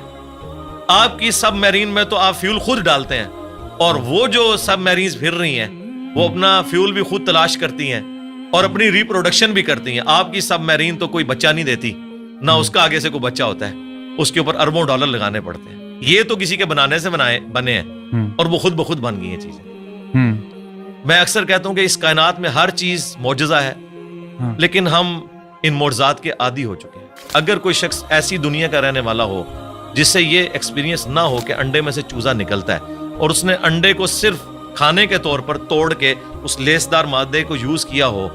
S1: آپ کی سب میرین میں تو آپ فیول خود ڈالتے ہیں, اور وہ جو سب میرینز پھر رہی ہیں وہ اپنا فیول بھی خود تلاش کرتی ہیں اور اپنی ریپروڈکشن بھی کرتی ہیں. آپ کی سب میرین تو کوئی بچہ نہیں دیتی, نہ اس کا آگے سے کوئی بچہ ہوتا ہے, اس کے اوپر اربوں ڈالر لگانے پڑتے ہیں. یہ تو کسی کے بنانے سے بنے ہیں, اور وہ خود بخود بن گئی ہیں چیزیں. میں اکثر کہتا ہوں کہ اس کائنات میں ہر چیز معجزہ ہے, لیکن ہم ان معجزات کے عادی ہو چکے ہیں. اگر کوئی شخص ایسی دنیا کا رہنے والا ہو جس سے یہ ایکسپیرینس نہ ہو کہ انڈے میں سے چوزا نکلتا ہے, اور اس نے انڈے کو صرف کھانے کے طور پر توڑ کے اس لیسدار مادے کو یوز کیا ہو,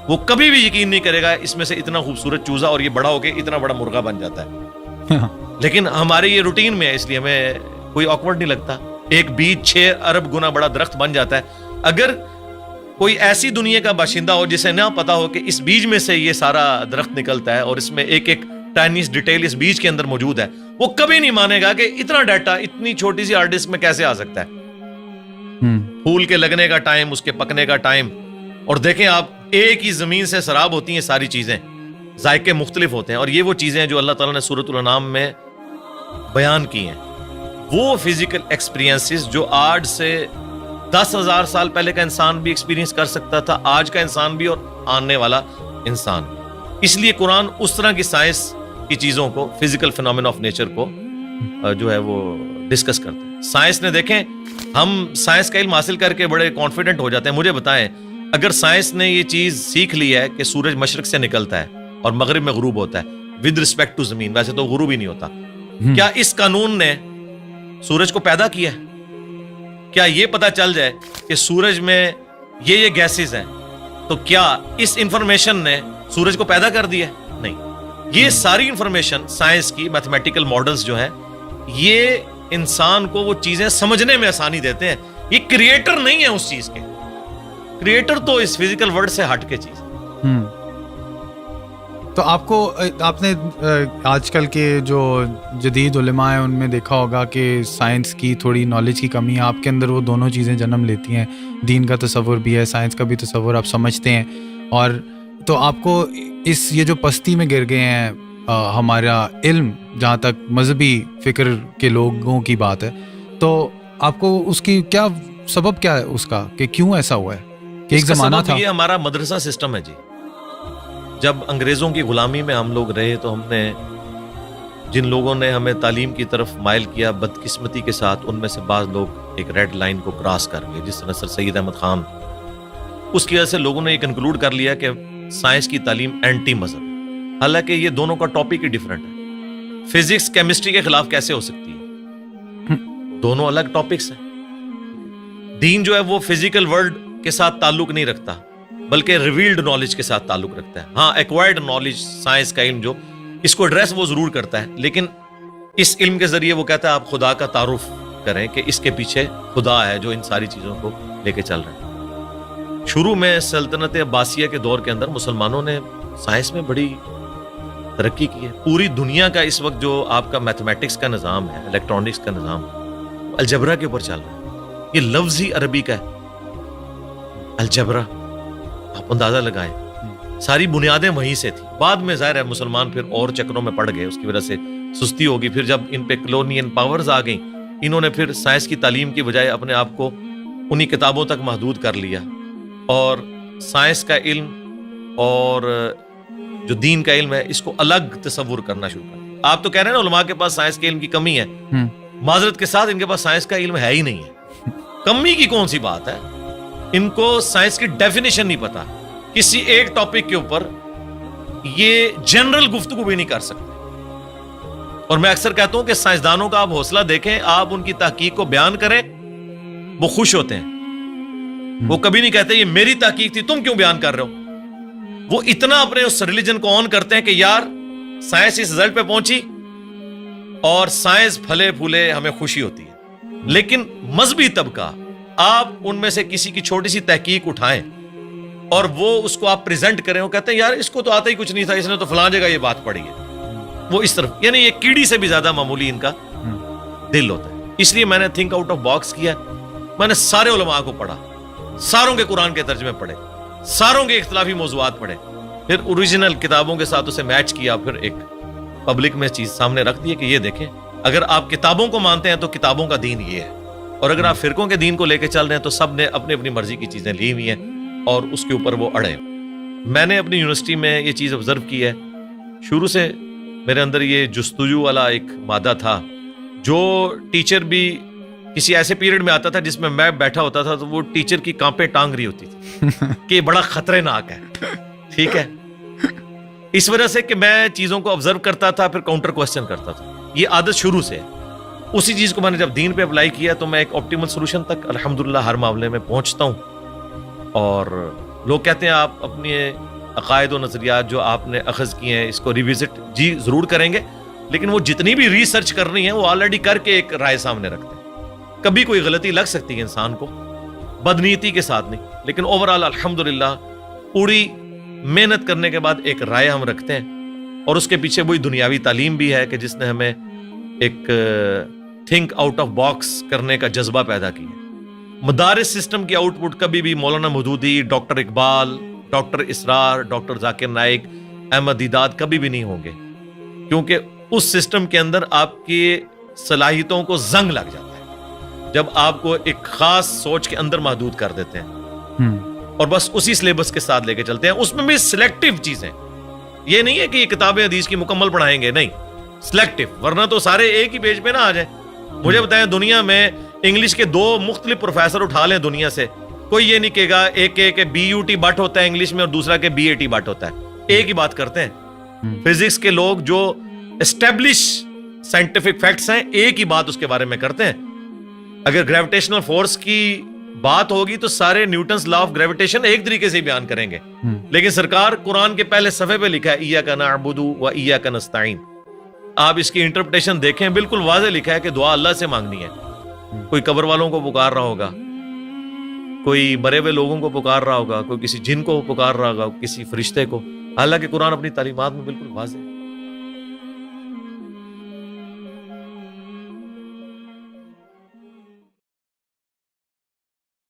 S1: وہ کبھی بھی یقین نہیں کرے گا اس میں سے اتنا خوبصورت چوزا اور یہ بڑا ہو کے اتنا بڑا مرغا بن جاتا ہے. لیکن ہمارے یہ روٹین میں ہے, اس لیے ہمیں کوئی آکورڈ نہیں لگتا. ایک بیج 6 ارب گنا بڑا درخت بن جاتا ہے. اگر کوئی ایسی دنیا کا باشندہ ہو جسے نہ پتا ہو کہ اس بیج میں سے یہ سارا درخت نکلتا ہے اور اس میں ایک ایک ٹائنیس ڈیٹیل اس بیج کے اندر موجود ہے, وہ کبھی نہیں مانے گا کہ اتنا ڈیٹا اتنی چھوٹی سی ہارڈ ڈسک میں کیسے آ سکتا ہے. پھول کے لگنے کا ٹائم, اس کے پکنے کا ٹائم, اور دیکھیں آپ ایک ہی زمین سے سراب ہوتی ہیں ساری چیزیں, ذائقے مختلف ہوتے ہیں, اور یہ وہ چیزیں ہیں جو اللہ تعالیٰ نے سورۃ الانعام میں بیان کی ہیں. وہ فزیکل ایکسپیرینسز جو آج سے 10,000 سال پہلے کا انسان بھی ایکسپیرینس کر سکتا تھا, آج کا انسان بھی اور آنے والا انسان. اس لیے قرآن اس طرح کی سائنس کی چیزوں کو, فزیکل فینومین آف نیچر کو جو ہے وہ ڈسکس کرتا ہے. سائنس نے, دیکھیں ہم سائنس کا علم حاصل کر کے بڑے کانفیڈنٹ ہو جاتے ہیں. مجھے بتائیں, اگر سائنس نے یہ چیز سیکھ لی ہے کہ سورج مشرق سے نکلتا ہے اور مغرب میں غروب ہوتا ہے ود رسپیکٹ ٹو زمین, ویسے تو غروب ہی نہیں ہوتا, کیا اس قانون نے سورج کو پیدا کیا ہے؟ کیا یہ پتا چل جائے کہ سورج میں یہ گیسز ہیں تو کیا اس انفارمیشن نے سورج کو پیدا کر دیا؟ نہیں. یہ ساری انفارمیشن سائنس کی میتھمیٹیکل ماڈلز جو ہیں, یہ انسان کو وہ چیزیں سمجھنے میں آسانی دیتے ہیں. یہ کریٹر نہیں ہے اس چیز کے, کریٹر تو اس فزیکل ورلڈ سے ہٹ کے چیز.
S2: تو آپ نے آج کل کے جو جدید علماء ہیں ان میں دیکھا ہوگا کہ سائنس کی تھوڑی نالج کی کمی ہے. آپ کے اندر وہ دونوں چیزیں جنم لیتی ہیں, دین کا تصور بھی ہے, سائنس کا بھی تصور آپ سمجھتے ہیں, اور تو آپ کو یہ جو پستی میں گر گئے ہیں ہمارا علم, جہاں تک مذہبی فکر کے لوگوں کی بات ہے, تو آپ کو اس کی کیا سبب کیا ہے اس کا, کہ کیوں ایسا ہوا ہے کہ ایک زمانہ تھا؟
S1: یہ ہمارا مدرسہ سسٹم ہے جی. جب انگریزوں کی غلامی میں ہم لوگ رہے تو ہم نے, جن لوگوں نے ہمیں تعلیم کی طرف مائل کیا, بدقسمتی کے ساتھ ان میں سے بعض لوگ ایک ریڈ لائن کو کراس کر گئے, جس طرح سر سید احمد خان. اس کی وجہ سے لوگوں نے یہ کنکلوڈ کر لیا کہ سائنس کی تعلیم اینٹی مذہب, حالانکہ یہ دونوں کا ٹاپک ہی ڈیفرنٹ ہے. فزکس کیمسٹری کے خلاف کیسے ہو سکتی ہے؟ دونوں الگ ٹاپکس ہیں. دین جو ہے وہ فزیکل ورلڈ کے ساتھ تعلق نہیں رکھتا, بلکہ ریویلڈ نالج کے ساتھ تعلق رکھتا ہے. ہاں, ایکوائرڈ نالج, سائنس کا علم جو اس کو ایڈریس وہ ضرور کرتا ہے, لیکن اس علم کے ذریعے وہ کہتا ہے آپ خدا کا تعارف کریں کہ اس کے پیچھے خدا ہے جو ان ساری چیزوں کو لے کے چل رہا ہے. شروع میں سلطنت عباسیہ کے دور کے اندر مسلمانوں نے سائنس میں بڑی ترقی کی ہے. پوری دنیا کا اس وقت جو آپ کا میتھمیٹکس کا نظام ہے, الیکٹرانکس کا نظام, الجبرا کے اوپر چل رہا ہے. یہ لفظ ہی عربی کا ہے, الجبرا. آپ اندازہ لگائیں, ساری بنیادیں وہیں سے تھی. بعد میں ظاہر ہے مسلمان پھر اور چکروں میں پڑ گئے, اس کی وجہ سے سستی ہوگی. پھر جب ان پہ کلونین پاورز آ گئیں, انہوں نے پھر سائنس کی تعلیم کی بجائے اپنے آپ کو انہی کتابوں تک محدود کر لیا, اور سائنس کا علم اور جو دین کا علم ہے اس کو الگ تصور کرنا شروع کر دیا. آپ تو کہہ رہے ہیں نا علماء کے پاس سائنس کے علم کی کمی ہے, معذرت کے ساتھ ان کے پاس سائنس کا علم ہے ہی نہیں ہے. کمی کی کون سی بات ہے, ان کو سائنس کی ڈیفینیشن نہیں پتا. کسی ایک ٹاپک کے اوپر یہ جنرل گفتگو بھی نہیں کر سکتے. اور میں اکثر کہتا ہوں کہ سائنسدانوں کا آپ حوصلہ دیکھیں, آپ ان کی تحقیق کو بیان کریں, وہ خوش ہوتے ہیں. وہ کبھی نہیں کہتے یہ میری تحقیق تھی, تم کیوں بیان کر رہے ہو. وہ اتنا اپنے اس ریلیجن کو آن کرتے ہیں کہ یار سائنس اس رزلٹ پہ پہنچی اور سائنس پھلے پھولے, ہمیں خوشی ہوتی ہے. لیکن مذہبی طبقہ, آپ ان میں سے کسی کی چھوٹی سی تحقیق اٹھائیں اور وہ اس کو آپ پریزنٹ کریں, وہ کہتے ہیں یار اس کو تو آتا ہی کچھ نہیں تھا, اس نے تو فلاں جگہ یہ بات پڑھی ہے. وہ اس طرف, یعنی یہ کیڑی سے بھی زیادہ معمولی ان کا دل ہوتا ہے. اس لیے میں نے تھنک آؤٹ آف باکس کیا. میں نے سارے علماء کو پڑھا, ساروں کے قرآن کے ترجمے پڑھے, ساروں کے اختلافی موضوعات پڑھے, پھر اوریجنل کتابوں کے ساتھ اسے میچ کیا, پھر ایک پبلک میں چیز سامنے رکھ دی کہ یہ دیکھیں, اگر آپ کتابوں کو مانتے ہیں تو کتابوں کا دین یہ ہے, اور اگر آپ فرقوں کے دین کو لے کے چل رہے ہیں تو سب نے اپنی اپنی مرضی کی چیزیں لی ہوئی ہیں اور اس کے اوپر وہ اڑے. میں نے اپنی یونیورسٹی میں یہ چیز آبزرو کی ہے, شروع سے میرے اندر یہ جستجو والا ایک مادہ تھا. جو ٹیچر بھی کسی ایسے پیریڈ میں آتا تھا جس میں بیٹھا ہوتا تھا تو وہ ٹیچر کی کانپیں ٹانگ رہی ہوتی تھی کہ یہ بڑا خطرناک ہے. ٹھیک ہے, اس وجہ سے کہ میں چیزوں کو آبزرو کرتا تھا, پھر کاؤنٹر کوسچن کرتا تھا. یہ عادت شروع سے ہے. اسی چیز کو میں نے جب دین پہ اپلائی کیا تو میں ایک آپٹیمل سولوشن تک الحمدللہ ہر معاملے میں پہنچتا ہوں. اور لوگ کہتے ہیں آپ اپنے عقائد و نظریات جو آپ نے اخذ کیے ہیں اس کو ریوزٹ جی ضرور کریں گے, لیکن وہ جتنی بھی ریسرچ کرنی ہے وہ آلریڈی کر کے ایک رائے سامنے رکھتے ہیں. کبھی کوئی غلطی لگ سکتی ہے انسان کو, بدنیتی کے ساتھ نہیں, لیکن اوورآل الحمدللہ پوری محنت کرنے کے بعد ایک رائے ہم رکھتے ہیں. اور اس کے پیچھے وہی دنیاوی تعلیم بھی ہے کہ جس نے ہمیں ایک تھنک آؤٹ آف باکس کرنے کا جذبہ پیدا کیا. مدارس سسٹم کی آؤٹ پٹ کبھی بھی مولانا مودودی, ڈاکٹر اقبال, ڈاکٹر اسرار, ڈاکٹر ذاکر نائک, احمد دیداد کبھی بھی نہیں ہوں گے, کیونکہ اس سسٹم کے اندر آپ کی صلاحیتوں کو زنگ لگ جاتا ہے جب آپ کو ایک خاص سوچ کے اندر محدود کر دیتے ہیں اور بس اسی سلیبس کے ساتھ لے کے چلتے ہیں. اس میں بھی سلیکٹیو چیزیں, یہ نہیں ہے کہ یہ کتابیں حدیث کی مکمل پڑھائیں گے, نہیں, سلیکٹیو, ورنہ تو سارے ایک ہی پیج پہ نہ آ جائیں. مجھے بتائیں دنیا میں انگلش کے 2 مختلف پروفیسر اٹھا لیں دنیا سے, کوئی یہ نہیں کہے گا ایک کہ بی یو ٹی بٹ ہوتا ہے انگلش میں اور دوسرا کہ بی اے ٹی بٹ ہوتا ہے. ایک ہی بات کرتے ہیں. فزکس کے لوگ جو اسٹیبلش سائنٹیفک فیکٹس ہیں ایک ہی بات اس کے بارے میں کرتے ہیں. اگر گریویٹیشنل فورس کی بات ہوگی تو سارے نیوٹنز لا آف گریویٹیشن ایک طریقے سے بیان کریں گے, لیکن سرکار قرآن کے پہلے صفحے پہ لکھا ہے ایاک نعبد و ایاک نستعین. آپ اس کی انٹرپریٹیشن دیکھیں, بالکل واضح لکھا ہے کہ دعا اللہ سے مانگنی ہے. کوئی قبر والوں کو پکار رہا ہوگا, کوئی مرے ہوئے لوگوں کو پکار رہا ہوگا, کوئی کسی جن کو پکار رہا ہوگا, کسی فرشتے کو. حالانکہ قرآن اپنی تعلیمات میں بالکل واضح ہے.